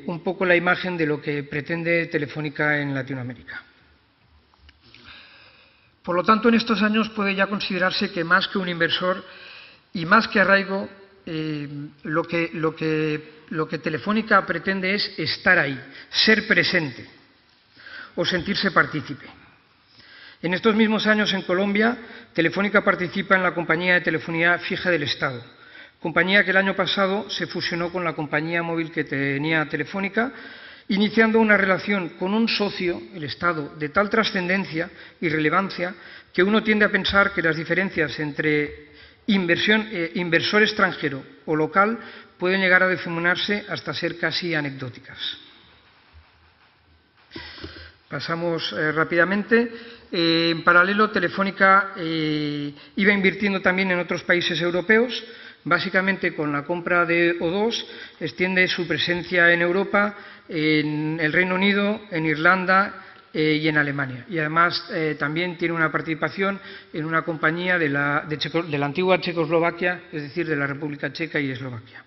un poco la imagen de lo que pretende Telefónica en Latinoamérica. Por lo tanto, en estos años puede ya considerarse que, más que un inversor y más que arraigo, lo que Telefónica pretende es estar ahí, ser presente o sentirse partícipe. En estos mismos años, en Colombia, Telefónica participa en la compañía de telefonía fija del Estado, compañía que el año pasado se fusionó con la compañía móvil que tenía Telefónica iniciando una relación con un socio, el Estado, de tal trascendencia y relevancia que uno tiende a pensar que las diferencias entre inversor extranjero o local pueden llegar a difuminarse hasta ser casi anecdóticas. Pasamos rápidamente. En paralelo, Telefónica iba invirtiendo también en otros países europeos. Básicamente, con la compra de O2, extiende su presencia en Europa, en el Reino Unido, en Irlanda y en Alemania. Y además también tiene una participación en una compañía de la antigua Checoslovaquia, es decir, de la República Checa y Eslovaquia.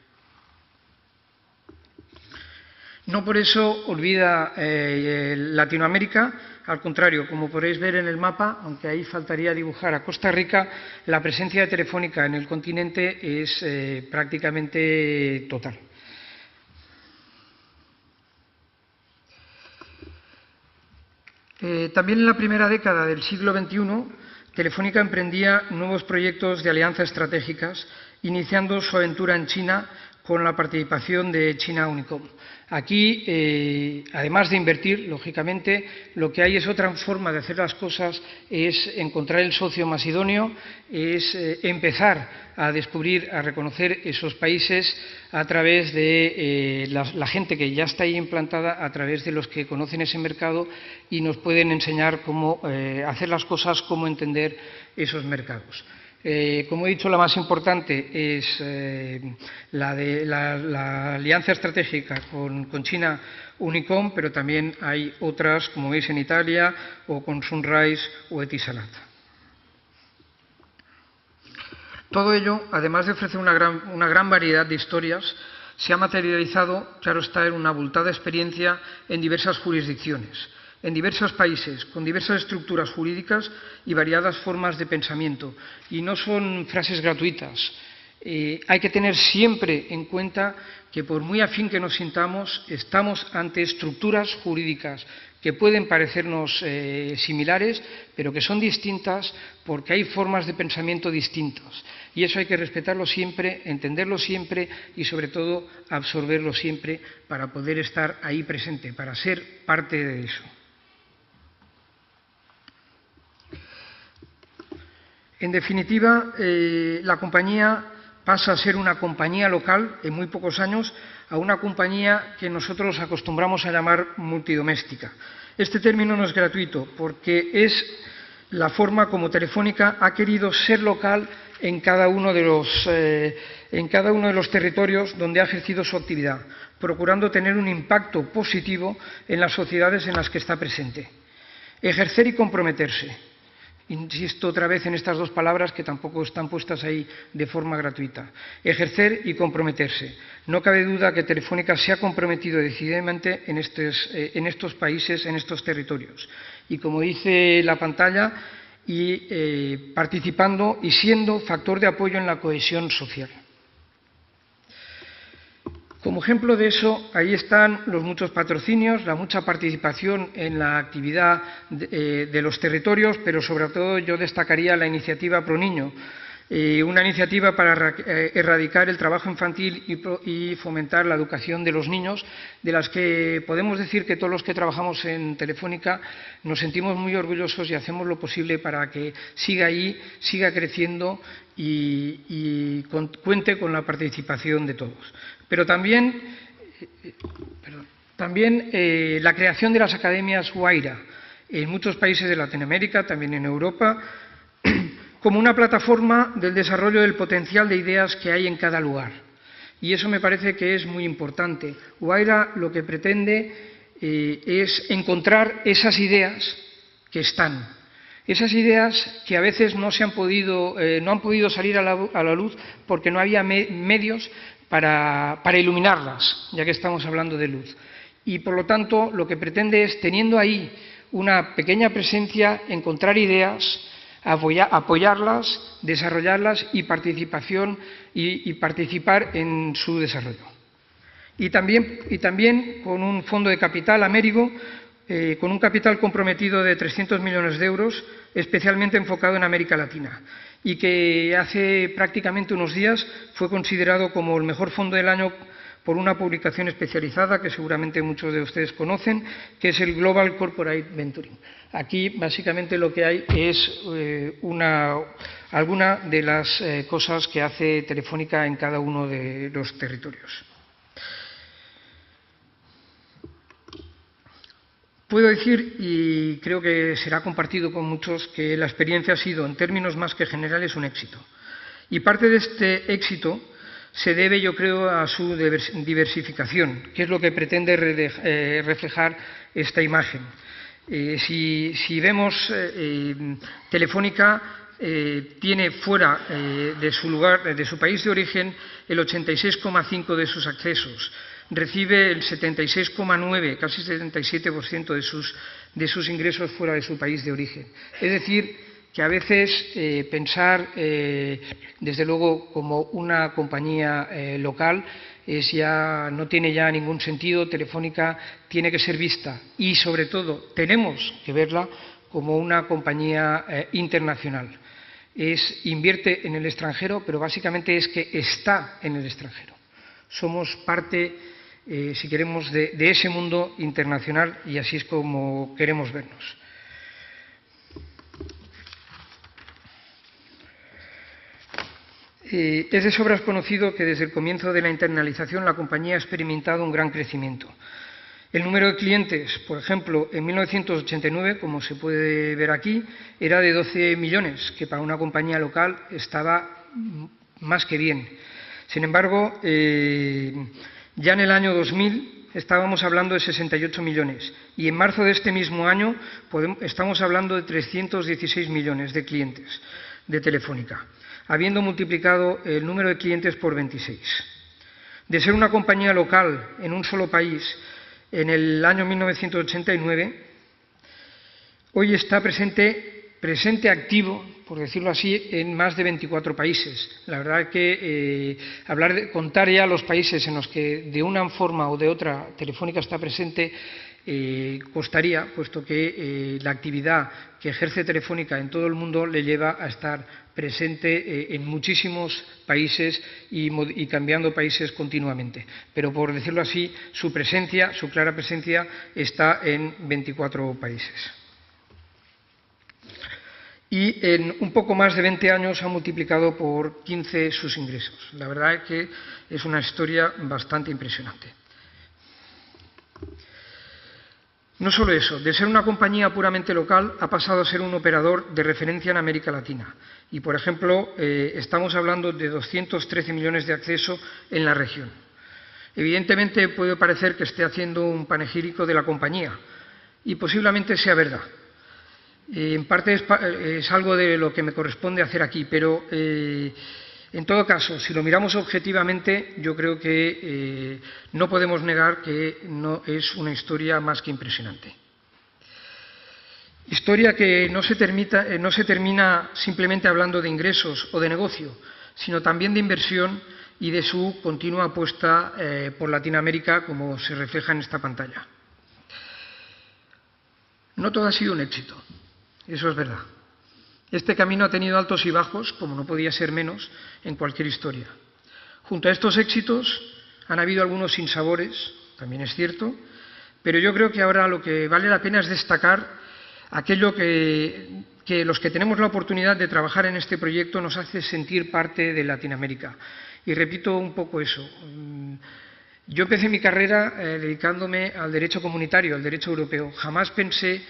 No por eso olvida Latinoamérica. Al contrario, como podéis ver en el mapa, aunque ahí faltaría dibujar a Costa Rica, la presencia de Telefónica en el continente es prácticamente total. También en la primera década del siglo XXI, Telefónica emprendía nuevos proyectos de alianzas estratégicas, iniciando su aventura en China con la participación de China Unicom. Aquí, además de invertir, lógicamente, lo que hay es otra forma de hacer las cosas, es encontrar el socio más idóneo, es empezar a descubrir, a reconocer esos países a través de la gente que ya está ahí implantada, a través de los que conocen ese mercado y nos pueden enseñar cómo hacer las cosas, cómo entender esos mercados. Como he dicho, la más importante es la alianza estratégica con China Unicom, pero también hay otras, como veis en Italia, o con Sunrise o Etisalat. Todo ello, además de ofrecer una gran variedad de historias, se ha materializado, claro está, en una abultada experiencia en diversas jurisdicciones, en diversos países, con diversas estructuras jurídicas y variadas formas de pensamiento. Y no son frases gratuitas. Hay que tener siempre en cuenta que, por muy afín que nos sintamos, estamos ante estructuras jurídicas que pueden parecernos similares, pero que son distintas porque hay formas de pensamiento distintas. Y eso hay que respetarlo siempre, entenderlo siempre y, sobre todo, absorberlo siempre para poder estar ahí presente, para ser parte de eso. En definitiva, la compañía pasa a ser una compañía local en muy pocos años a una compañía que nosotros acostumbramos a llamar multidoméstica. Este término no es gratuito porque es la forma como Telefónica ha querido ser local en cada uno de los territorios donde ha ejercido su actividad, procurando tener un impacto positivo en las sociedades en las que está presente. Ejercer y comprometerse. Insisto otra vez en estas dos palabras que tampoco están puestas ahí de forma gratuita. Ejercer y comprometerse. No cabe duda que Telefónica se ha comprometido decididamente en estos países, en estos territorios. Y como dice la pantalla, participando y siendo factor de apoyo en la cohesión social. Como ejemplo de eso, ahí están los muchos patrocinios, la mucha participación en la actividad de los territorios, pero sobre todo yo destacaría la iniciativa ProNiño, una iniciativa para erradicar el trabajo infantil y fomentar la educación de los niños, de las que podemos decir que todos los que trabajamos en Telefónica nos sentimos muy orgullosos y hacemos lo posible para que siga ahí, siga creciendo y cuente con la participación de todos. Pero también la creación de las academias Wayra en muchos países de Latinoamérica, también en Europa, como una plataforma del desarrollo del potencial de ideas que hay en cada lugar. Y eso me parece que es muy importante. Wayra lo que pretende es encontrar esas ideas que están. Esas ideas que a veces no han podido salir a la luz porque no había medios para iluminarlas, ya que estamos hablando de luz. Y, por lo tanto, lo que pretende es, teniendo ahí una pequeña presencia, encontrar ideas, apoyarlas, desarrollarlas y participar en su desarrollo. Y también con un fondo de capital, Amérigo, con un capital comprometido de 300 millones de euros, especialmente enfocado en América Latina, y que hace prácticamente unos días fue considerado como el mejor fondo del año por una publicación especializada que seguramente muchos de ustedes conocen, que es el Global Corporate Venturing. Aquí, básicamente, lo que hay es alguna de las cosas que hace Telefónica en cada uno de los territorios. Puedo decir, y creo que será compartido con muchos, que la experiencia ha sido, en términos más que generales, un éxito. Y parte de este éxito se debe, yo creo, a su diversificación, que es lo que pretende reflejar esta imagen. Si vemos, Telefónica tiene fuera de su país de origen el 86,5% de sus accesos, recibe el 76,9%, casi 77% de sus ingresos fuera de su país de origen. Es decir, que a veces pensar, desde luego, como una compañía local no tiene ya ningún sentido. Telefónica tiene que ser vista y, sobre todo, tenemos que verla como una compañía internacional. Invierte en el extranjero, pero básicamente es que está en el extranjero. Somos parte, si queremos, de ese mundo internacional, y así es como queremos vernos. Es de sobras conocido que desde el comienzo de la internalización la compañía ha experimentado un gran crecimiento. El número de clientes, por ejemplo, en 1989, como se puede ver aquí, era de 12 millones, que para una compañía local estaba más que bien. Sin embargo, ya en el año 2000 estábamos hablando de 68 millones y en marzo de este mismo año estamos hablando de 316 millones de clientes de Telefónica, habiendo multiplicado el número de clientes por 26. De ser una compañía local en un solo país en el año 1989, hoy está presente activo, por decirlo así, en más de 24 países. La verdad es que contar ya los países en los que de una forma o de otra Telefónica está presente costaría, puesto que la actividad que ejerce Telefónica en todo el mundo le lleva a estar presente en muchísimos países y cambiando países continuamente. Pero, por decirlo así, su clara presencia está en 24 países. Y en un poco más de 20 años ha multiplicado por 15 sus ingresos. La verdad es que es una historia bastante impresionante. No solo eso, de ser una compañía puramente local ha pasado a ser un operador de referencia en América Latina. Y, por ejemplo, estamos hablando de 213 millones de acceso en la región. Evidentemente puede parecer que esté haciendo un panegírico de la compañía, y posiblemente sea verdad. En parte es algo de lo que me corresponde hacer aquí, pero en todo caso, si lo miramos objetivamente, yo creo que no podemos negar que no es una historia más que impresionante. Historia que no se termina simplemente hablando de ingresos o de negocio, sino también de inversión y de su continua apuesta por Latinoamérica, como se refleja en esta pantalla. No todo ha sido un éxito, eso es verdad. Este camino ha tenido altos y bajos, como no podía ser menos, en cualquier historia. Junto a estos éxitos han habido algunos sinsabores, también es cierto, pero yo creo que ahora lo que vale la pena es destacar aquello que los que tenemos la oportunidad de trabajar en este proyecto nos hace sentir parte de Latinoamérica. Y repito un poco eso. Yo empecé mi carrera dedicándome al derecho comunitario, al derecho europeo. Jamás pensé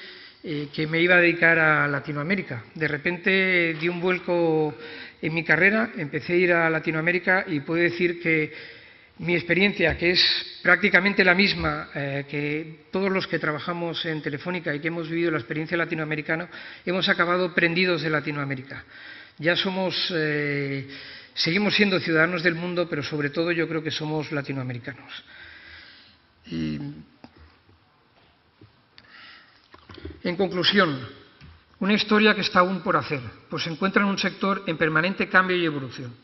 que me iba a dedicar a Latinoamérica. De repente di un vuelco en mi carrera, empecé a ir a Latinoamérica y puedo decir que mi experiencia, que es prácticamente la misma que todos los que trabajamos en Telefónica y que hemos vivido la experiencia latinoamericana, hemos acabado prendidos de Latinoamérica. Ya seguimos siendo ciudadanos del mundo, pero sobre todo yo creo que somos latinoamericanos. En conclusión, una historia que está aún por hacer, pues se encuentra en un sector en permanente cambio y evolución.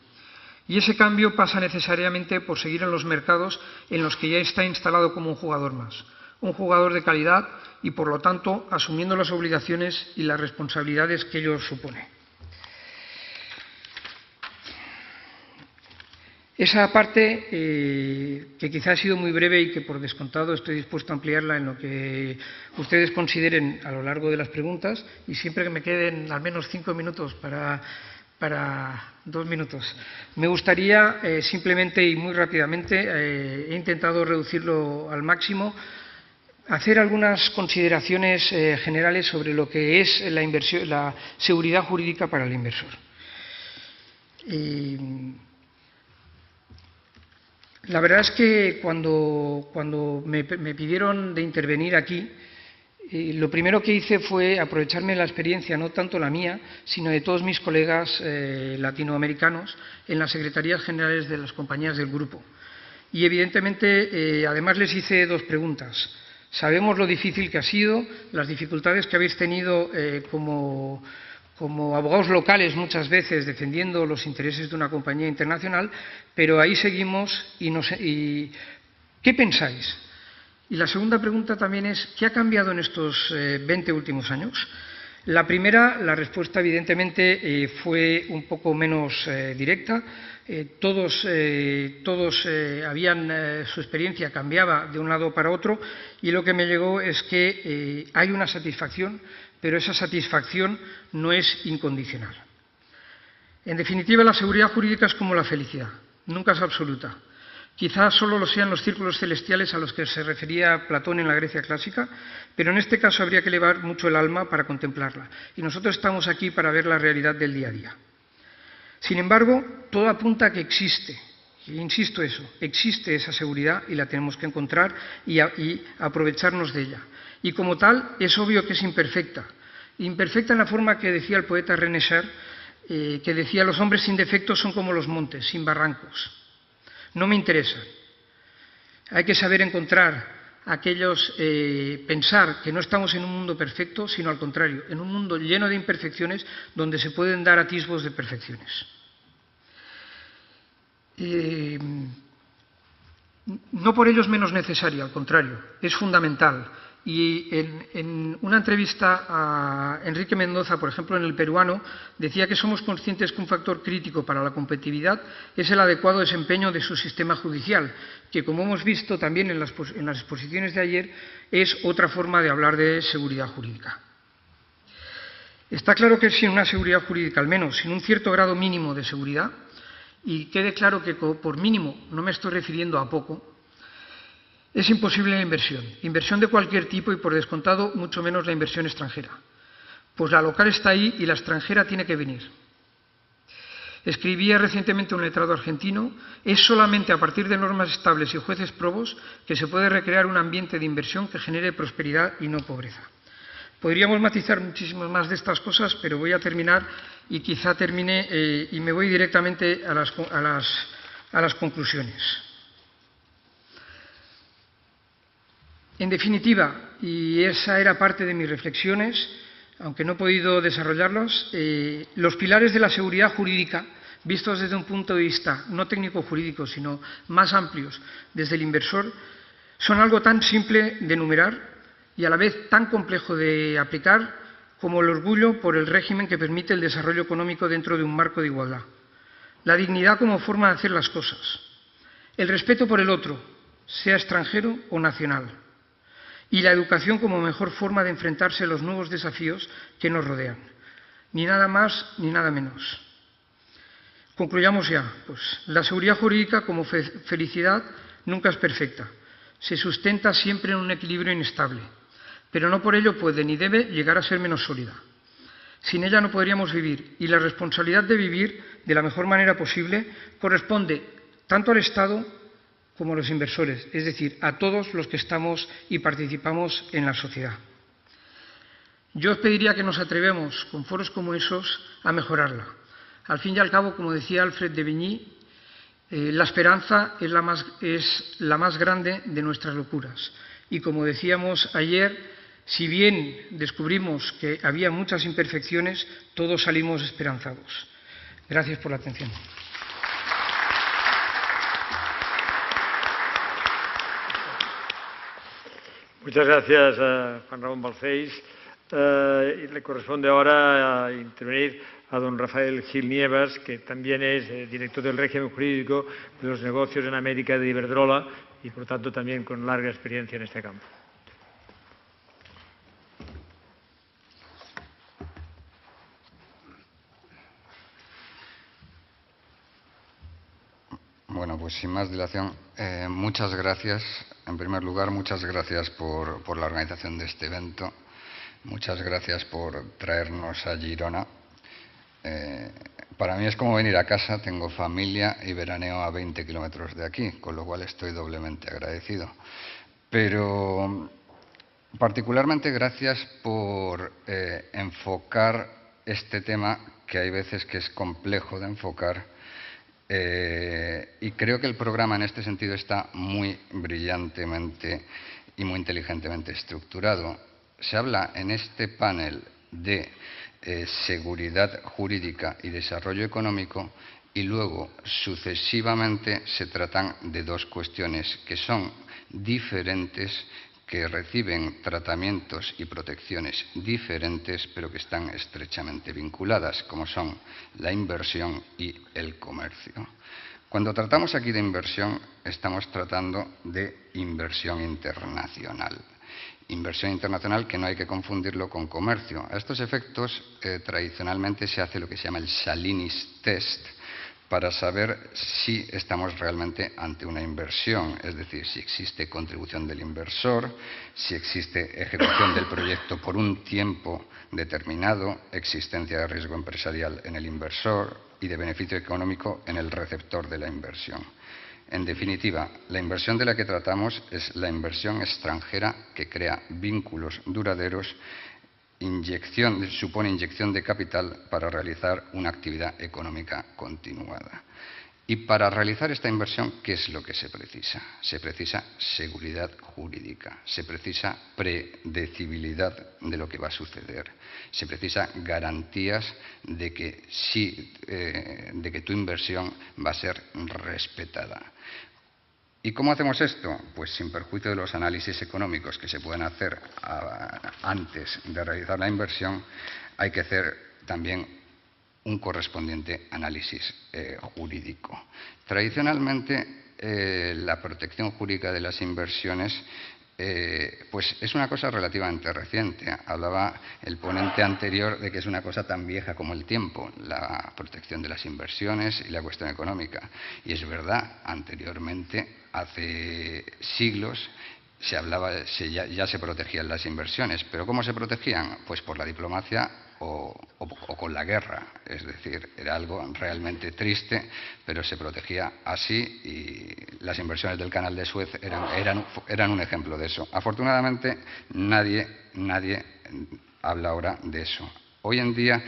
Y ese cambio pasa necesariamente por seguir en los mercados en los que ya está instalado como un jugador más, un jugador de calidad y, por lo tanto, asumiendo las obligaciones y las responsabilidades que ello supone. Esa parte, que quizá ha sido muy breve y que por descontado estoy dispuesto a ampliarla en lo que ustedes consideren a lo largo de las preguntas, y siempre que me queden al menos 5 minutos para 2 minutos. Me gustaría simplemente y muy rápidamente, he intentado reducirlo al máximo, hacer algunas consideraciones generales sobre lo que es la seguridad jurídica para el inversor. La verdad es que cuando me pidieron de intervenir aquí, lo primero que hice fue aprovecharme la experiencia, no tanto la mía, sino de todos mis colegas latinoamericanos en las secretarías generales de las compañías del grupo. Y evidentemente, además les hice 2 preguntas. Sabemos lo difícil que ha sido, las dificultades que habéis tenido como abogados locales muchas veces defendiendo los intereses de una compañía internacional, pero ahí seguimos y ¿qué pensáis? Y la segunda pregunta también es, ¿qué ha cambiado en estos 20 últimos años? La primera, la respuesta evidentemente fue un poco menos directa. Todos su experiencia cambiaba de un lado para otro, y lo que me llegó es que hay una satisfacción, pero esa satisfacción no es incondicional. En definitiva, la seguridad jurídica es como la felicidad, nunca es absoluta. Quizás solo lo sean los círculos celestiales a los que se refería Platón en la Grecia clásica, pero en este caso habría que elevar mucho el alma para contemplarla. Y nosotros estamos aquí para ver la realidad del día a día. Sin embargo, todo apunta a que existe, y insisto eso, existe esa seguridad y la tenemos que encontrar y aprovecharnos de ella. Y como tal, es obvio que es imperfecta. Imperfecta en la forma que decía el poeta René Char, que decía: los hombres sin defectos son como los montes, sin barrancos. No me interesa. Hay que saber encontrar pensar que no estamos en un mundo perfecto, sino al contrario, en un mundo lleno de imperfecciones donde se pueden dar atisbos de perfecciones. No por ello es menos necesaria, al contrario, es fundamental. Y en una entrevista a Enrique Mendoza, por ejemplo, en El Peruano, decía que somos conscientes que un factor crítico para la competitividad es el adecuado desempeño de su sistema judicial, que, como hemos visto también en las exposiciones de ayer, es otra forma de hablar de seguridad jurídica. Está claro que sin una seguridad jurídica, al menos sin un cierto grado mínimo de seguridad, y quede claro que por mínimo no me estoy refiriendo a poco, es imposible la inversión de cualquier tipo y, por descontado, mucho menos la inversión extranjera. Pues la local está ahí y la extranjera tiene que venir. Escribía recientemente un letrado argentino: es solamente a partir de normas estables y jueces probos que se puede recrear un ambiente de inversión que genere prosperidad y no pobreza. Podríamos matizar muchísimas más de estas cosas, pero voy a terminar y quizá termine y me voy directamente a las conclusiones. En definitiva, y esa era parte de mis reflexiones, aunque no he podido desarrollarlas, los pilares de la seguridad jurídica, vistos desde un punto de vista no técnico-jurídico, sino más amplios, desde el inversor, son algo tan simple de enumerar y a la vez tan complejo de aplicar como el orgullo por el régimen que permite el desarrollo económico dentro de un marco de igualdad, la dignidad como forma de hacer las cosas, el respeto por el otro, sea extranjero o nacional, y la educación como mejor forma de enfrentarse a los nuevos desafíos que nos rodean. Ni nada más ni nada menos. Concluyamos ya. Pues la seguridad jurídica como felicidad nunca es perfecta. Se sustenta siempre en un equilibrio inestable, pero no por ello puede ni debe llegar a ser menos sólida. Sin ella no podríamos vivir, y la responsabilidad de vivir de la mejor manera posible corresponde tanto al Estado como a los inversores, es decir, a todos los que estamos y participamos en la sociedad. Yo os pediría que nos atrevamos, con foros como esos, a mejorarla. Al fin y al cabo, como decía Alfred de Vigny, la esperanza es la más grande de nuestras locuras. Y como decíamos ayer, si bien descubrimos que había muchas imperfecciones, todos salimos esperanzados. Gracias por la atención. Muchas gracias a Juan Ramón Balcells. Le corresponde ahora intervenir a don Rafael Gil Nievas, que también es director del régimen jurídico de los negocios en América de Iberdrola y, por tanto, también con larga experiencia en este campo. Bueno, pues sin más dilación, muchas gracias. En primer lugar, muchas gracias por la organización de este evento. Muchas gracias por traernos a Girona. Para mí es como venir a casa, tengo familia y veraneo a 20 kilómetros de aquí, con lo cual estoy doblemente agradecido. Pero particularmente gracias por enfocar este tema, que hay veces que es complejo de enfocar, y creo que el programa en este sentido está muy brillantemente y muy inteligentemente estructurado. Se habla en este panel de seguridad jurídica y desarrollo económico y luego sucesivamente se tratan de dos cuestiones que son diferentes, que reciben tratamientos y protecciones diferentes, pero que están estrechamente vinculadas, como son la inversión y el comercio. Cuando tratamos aquí de inversión, estamos tratando de inversión internacional. Inversión internacional que no hay que confundirlo con comercio. A estos efectos, tradicionalmente se hace lo que se llama el Salinis Test, para saber si estamos realmente ante una inversión, es decir, si existe contribución del inversor, si existe ejecución del proyecto por un tiempo determinado, existencia de riesgo empresarial en el inversor y de beneficio económico en el receptor de la inversión. En definitiva, la inversión de la que tratamos es la inversión extranjera que crea vínculos duraderos, supone inyección de capital para realizar una actividad económica continuada. Y para realizar esta inversión, ¿qué es lo que se precisa? Se precisa seguridad jurídica, se precisa predecibilidad de lo que va a suceder, se precisa garantías de que tu inversión va a ser respetada. ¿Y cómo hacemos esto? Pues sin perjuicio de los análisis económicos que se pueden hacer antes de realizar la inversión, hay que hacer también un correspondiente análisis jurídico. Tradicionalmente, la protección jurídica de las inversiones pues es una cosa relativamente reciente. Hablaba el ponente anterior de que es una cosa tan vieja como el tiempo, la protección de las inversiones y la cuestión económica. Y es verdad, anteriormente, hace siglos, ya se protegían las inversiones. ¿Pero cómo se protegían? Pues por la diplomacia o con la guerra. Es decir, era algo realmente triste, pero se protegía así y las inversiones del Canal de Suez eran un ejemplo de eso. Afortunadamente, nadie habla ahora de eso. Hoy en día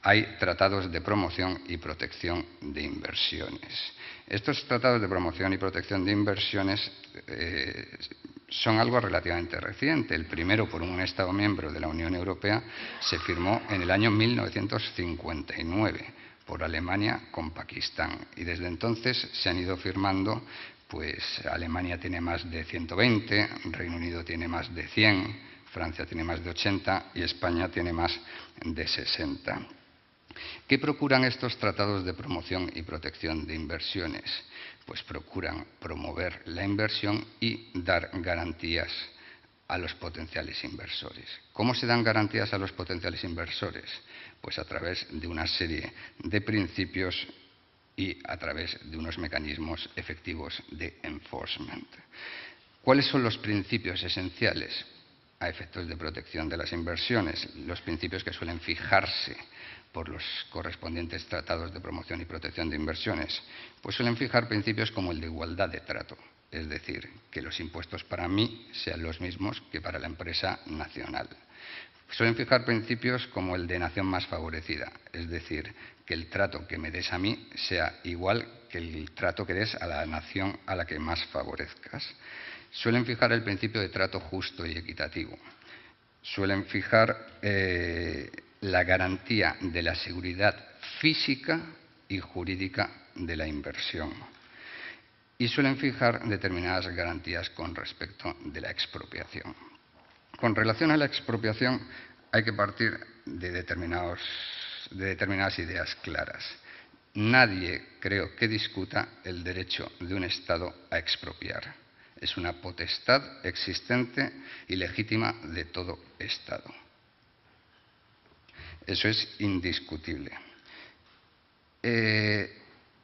hay tratados de promoción y protección de inversiones. Estos tratados de promoción y protección de inversiones son algo relativamente reciente. El primero, por un Estado miembro de la Unión Europea, se firmó en el año 1959 por Alemania con Pakistán. Y desde entonces se han ido firmando, pues Alemania tiene más de 120, Reino Unido tiene más de 100, Francia tiene más de 80 y España tiene más de 60. ¿Qué procuran estos tratados de promoción y protección de inversiones? Pues procuran promover la inversión y dar garantías a los potenciales inversores. ¿Cómo se dan garantías a los potenciales inversores? Pues a través de una serie de principios y a través de unos mecanismos efectivos de enforcement. ¿Cuáles son los principios esenciales a efectos de protección de las inversiones? Los principios que suelen fijarse por los correspondientes tratados de promoción y protección de inversiones, pues suelen fijar principios como el de igualdad de trato, es decir, que los impuestos para mí sean los mismos que para la empresa nacional. Suelen fijar principios como el de nación más favorecida, es decir, que el trato que me des a mí sea igual que el trato que des a la nación a la que más favorezcas. Suelen fijar el principio de trato justo y equitativo. Suelen fijar la garantía de la seguridad física y jurídica de la inversión. Y suelen fijar determinadas garantías con respecto de la expropiación. Con relación a la expropiación hay que partir de determinados de determinadas ideas claras. Nadie, creo, que discuta el derecho de un Estado a expropiar. Es una potestad existente y legítima de todo Estado. Eso es indiscutible.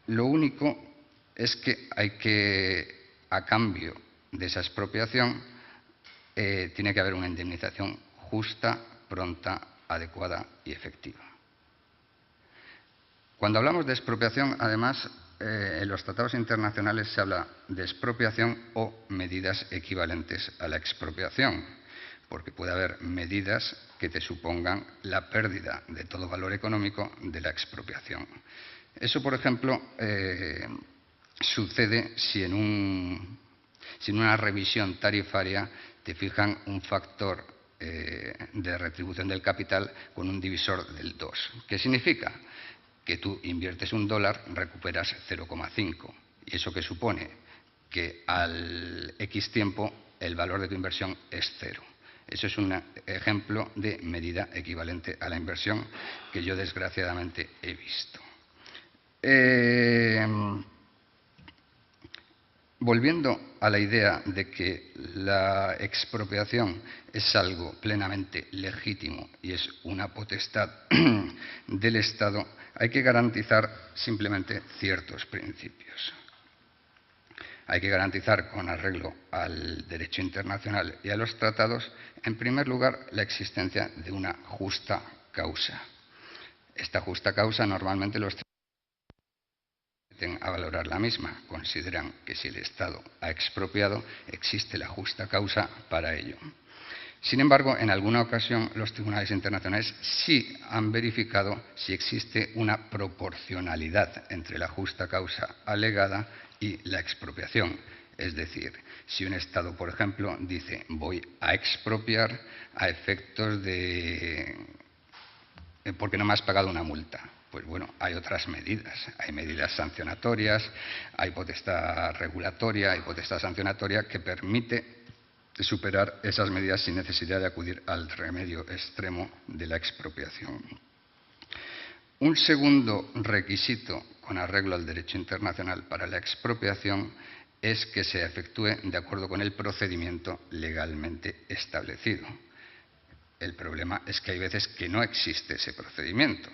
Lo único es que hay que, a cambio de esa expropiación, tiene que haber una indemnización justa, pronta, adecuada y efectiva. Cuando hablamos de expropiación, además, en los tratados internacionales se habla de expropiación o medidas equivalentes a la expropiación, porque puede haber medidas que te supongan la pérdida de todo valor económico de la expropiación. Eso, por ejemplo, sucede si en una revisión tarifaria te fijan un factor de retribución del capital con un divisor del 2. ¿Qué significa? Que tú inviertes $1, recuperas 0,5. ¿Y eso qué supone? Que al X tiempo el valor de tu inversión es 0. Eso es un ejemplo de medida equivalente a la inversión que yo desgraciadamente he visto. Volviendo a la idea de que la expropiación es algo plenamente legítimo y es una potestad del Estado, hay que garantizar simplemente ciertos principios. Hay que garantizar, con arreglo al derecho internacional y a los tratados, en primer lugar, la existencia de una justa causa. Esta justa causa normalmente los a valorar la misma. Consideran que si el Estado ha expropiado, existe la justa causa para ello. Sin embargo, en alguna ocasión los tribunales internacionales sí han verificado si existe una proporcionalidad entre la justa causa alegada y la expropiación. Es decir, si un Estado, por ejemplo, dice voy a expropiar a efectos de porque no me has pagado una multa. Pues bueno, hay otras medidas. Hay medidas sancionatorias, hay potestad regulatoria, hay potestad sancionatoria que permite superar esas medidas sin necesidad de acudir al remedio extremo de la expropiación. Un segundo requisito con arreglo al derecho internacional para la expropiación es que se efectúe de acuerdo con el procedimiento legalmente establecido. El problema es que hay veces que no existe ese procedimiento.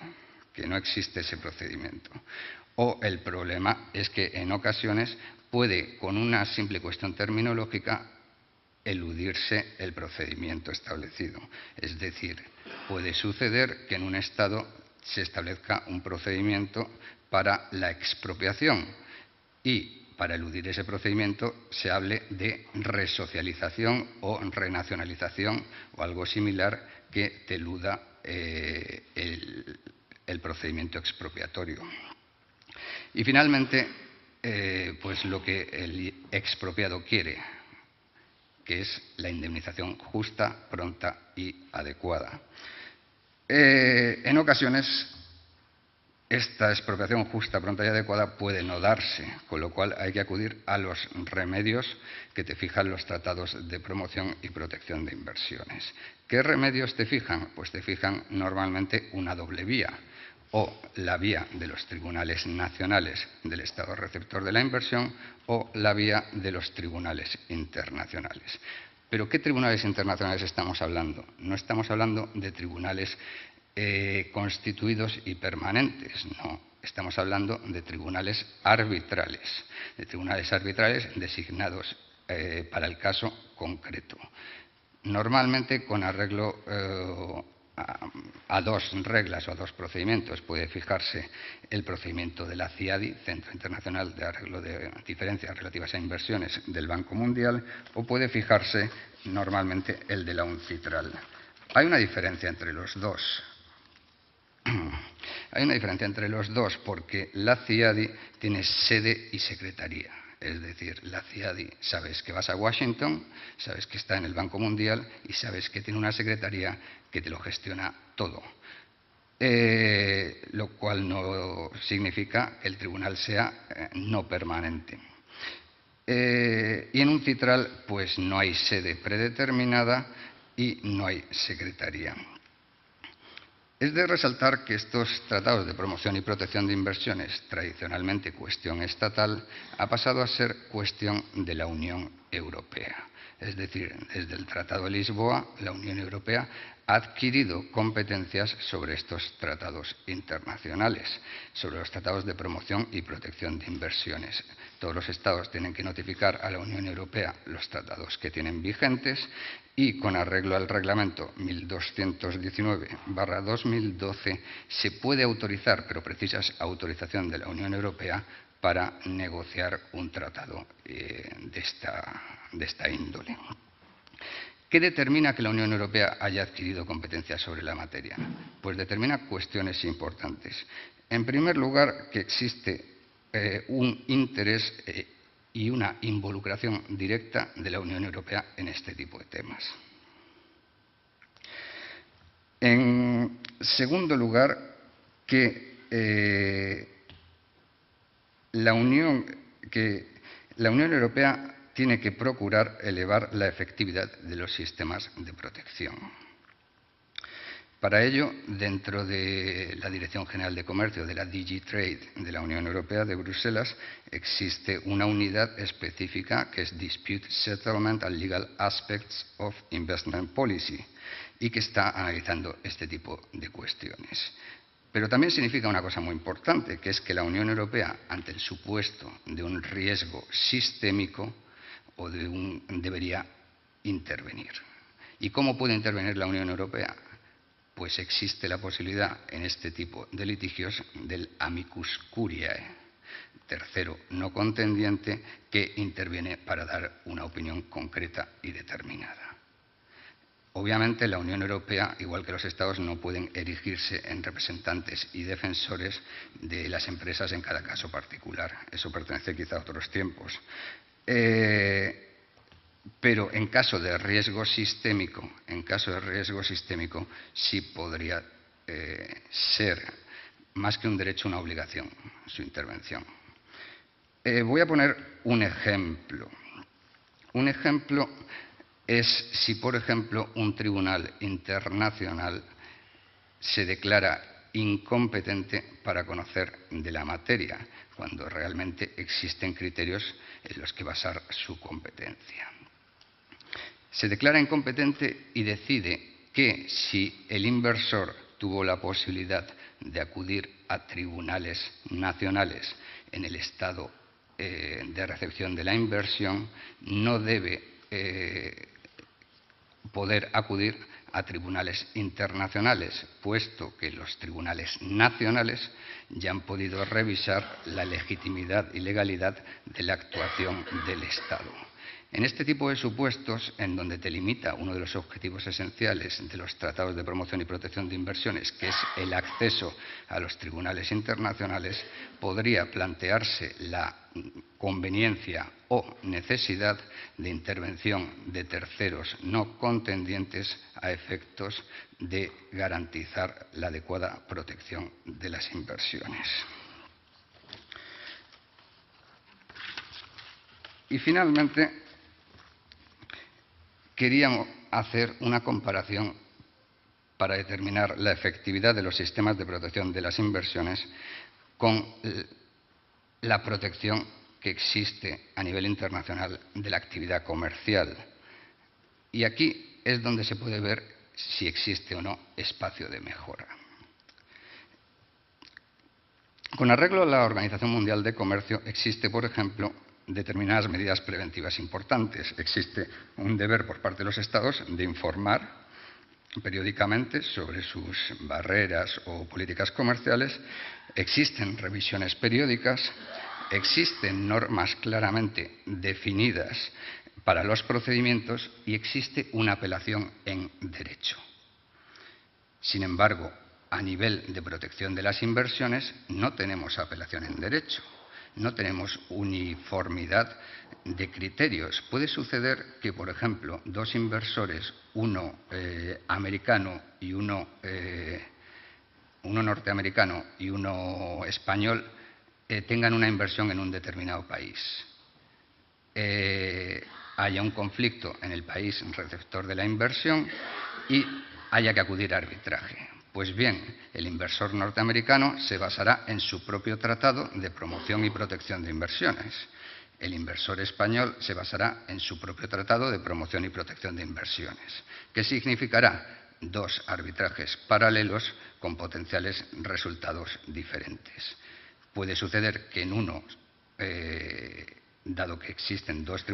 O el problema es que en ocasiones puede, con una simple cuestión terminológica, eludirse el procedimiento establecido. Es decir, puede suceder que en un Estado se establezca un procedimiento para la expropiación y para eludir ese procedimiento se hable de resocialización o renacionalización o algo similar que te eluda el procedimiento expropiatorio. Y finalmente, pues lo que el expropiado quiere, que es la indemnización justa, pronta y adecuada. En ocasiones, esta expropiación justa, pronta y adecuada puede no darse, con lo cual hay que acudir a los remedios que te fijan los tratados de promoción y protección de inversiones. ¿Qué remedios te fijan? Pues te fijan normalmente una doble vía, o la vía de los tribunales nacionales del Estado receptor de la inversión o la vía de los tribunales internacionales. ¿Pero qué tribunales internacionales estamos hablando? No estamos hablando de tribunales constituidos y permanentes, no. Estamos hablando de tribunales arbitrales designados para el caso concreto. Normalmente con arreglo a dos reglas o a dos procedimientos. Puede fijarse el procedimiento de la CIADI, Centro Internacional de Arreglo de Diferencias Relativas a Inversiones del Banco Mundial, o puede fijarse normalmente el de la UNCITRAL. Hay una diferencia entre los dos. Porque la CIADI tiene sede y secretaría. Es decir, la CIADI sabes que vas a Washington, sabes que está en el Banco Mundial y sabes que tiene una secretaría que te lo gestiona todo. Lo cual no significa que el tribunal sea no permanente. Y en un CITRAL pues no hay sede predeterminada y no hay secretaría. Es de resaltar que estos tratados de promoción y protección de inversiones, tradicionalmente cuestión estatal, ha pasado a ser cuestión de la Unión Europea. Es decir, desde el Tratado de Lisboa, la Unión Europea ha adquirido competencias sobre estos tratados internacionales, sobre los tratados de promoción y protección de inversiones. Todos los Estados tienen que notificar a la Unión Europea los tratados que tienen vigentes y, con arreglo al Reglamento 1219/2012, se puede autorizar, pero precisa autorización de la Unión Europea, para negociar un tratado de esta índole. ¿Qué determina que la Unión Europea haya adquirido competencias sobre la materia? Pues determina cuestiones importantes. En primer lugar, que existe un interés y una involucración directa de la Unión Europea en este tipo de temas. En segundo lugar, que la Unión Europea tiene que procurar elevar la efectividad de los sistemas de protección. Para ello, dentro de la Dirección General de Comercio de la DG Trade de la Unión Europea de Bruselas, existe una unidad específica que es Dispute Settlement and Legal Aspects of Investment Policy y que está analizando este tipo de cuestiones. Pero también significa una cosa muy importante, que es que la Unión Europea, ante el supuesto de un riesgo sistémico, debería intervenir. ¿Y cómo puede intervenir la Unión Europea? Pues existe la posibilidad en este tipo de litigios del amicus curiae, tercero no contendiente, que interviene para dar una opinión concreta y determinada. Obviamente, la Unión Europea, igual que los Estados, no pueden erigirse en representantes y defensores de las empresas en cada caso particular. Eso pertenece quizá a otros tiempos. Pero en caso de riesgo sistémico, sí podría ser más que un derecho, una obligación su intervención. Voy a poner un ejemplo. Un ejemplo es si, por ejemplo, un tribunal internacional se declara incompetente para conocer de la materia, cuando realmente existen criterios en los que basar su competencia. Se declara incompetente y decide que si el inversor tuvo la posibilidad de acudir a tribunales nacionales en el estado de recepción de la inversión, no debe poder acudir a tribunales internacionales, puesto que los tribunales nacionales ya han podido revisar la legitimidad y legalidad de la actuación del Estado. En este tipo de supuestos, en donde te limita uno de los objetivos esenciales de los tratados de promoción y protección de inversiones, que es el acceso a los tribunales internacionales, podría plantearse la conveniencia o necesidad de intervención de terceros no contendientes a efectos de garantizar la adecuada protección de las inversiones. Y finalmente, queríamos hacer una comparación para determinar la efectividad de los sistemas de protección de las inversiones con la protección que existe a nivel internacional de la actividad comercial. Y aquí es donde se puede ver si existe o no espacio de mejora. Con arreglo a la Organización Mundial de Comercio existe, por ejemplo, determinadas medidas preventivas importantes. Existe un deber por parte de los Estados de informar periódicamente sobre sus barreras o políticas comerciales. Existen revisiones periódicas, existen normas claramente definidas para los procedimientos y existe una apelación en derecho. Sin embargo, a nivel de protección de las inversiones no tenemos apelación en derecho. No tenemos uniformidad de criterios. Puede suceder que, por ejemplo, dos inversores, uno americano y uno norteamericano y uno español, tengan una inversión en un determinado país. Haya un conflicto en el país receptor de la inversión y haya que acudir a arbitraje. Pues bien, el inversor norteamericano se basará en su propio tratado de promoción y protección de inversiones. El inversor español se basará en su propio tratado de promoción y protección de inversiones. ¿Qué significará? 2 arbitrajes paralelos con potenciales resultados diferentes. Puede suceder que en uno, dado que existen dos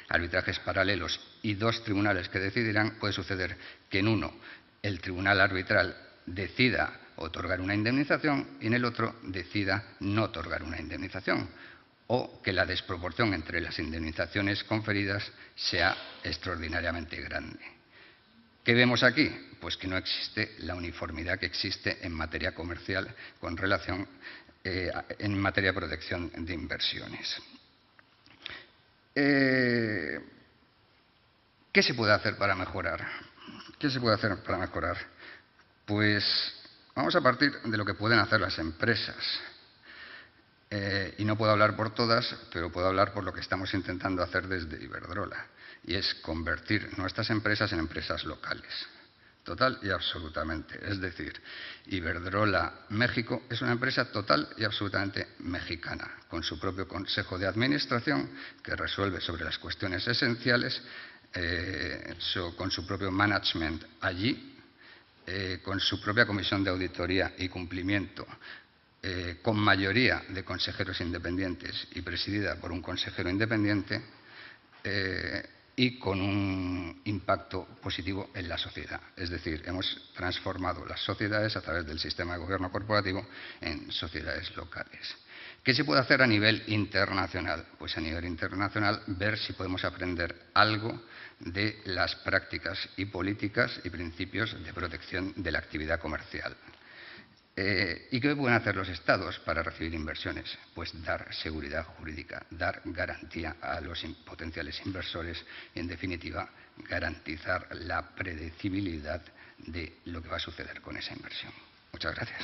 arbitrajes paralelos y 2 tribunales que decidirán, puede suceder que en uno el tribunal arbitral decida otorgar una indemnización y en el otro decida no otorgar una indemnización, o que la desproporción entre las indemnizaciones conferidas sea extraordinariamente grande. ¿Qué vemos aquí? Pues que no existe la uniformidad que existe en materia comercial con relación en materia de protección de inversiones. ¿Qué se puede hacer para mejorar? ¿Qué se puede hacer para mejorar? Pues vamos a partir de lo que pueden hacer las empresas. Y no puedo hablar por todas, pero puedo hablar por lo que estamos intentando hacer desde Iberdrola, y es convertir nuestras empresas en empresas locales, total y absolutamente. Es decir, Iberdrola México es una empresa total y absolutamente mexicana, con su propio consejo de administración que resuelve sobre las cuestiones esenciales, con su propio management allí, con su propia comisión de auditoría y cumplimiento, con mayoría de consejeros independientes y presidida por un consejero independiente, y con un impacto positivo en la sociedad. Es decir, hemos transformado las sociedades a través del sistema de gobierno corporativo en sociedades locales. ¿Qué se puede hacer a nivel internacional? Pues a nivel internacional ver si podemos aprender algo de las prácticas y políticas y principios de protección de la actividad comercial. ¿Y qué pueden hacer los Estados para recibir inversiones? Pues dar seguridad jurídica, dar garantía a los potenciales inversores y, en definitiva, garantizar la predecibilidad de lo que va a suceder con esa inversión. Muchas gracias.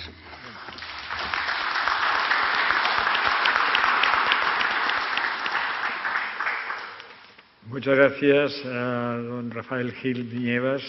Muchas gracias a don Rafael Gil Nievas.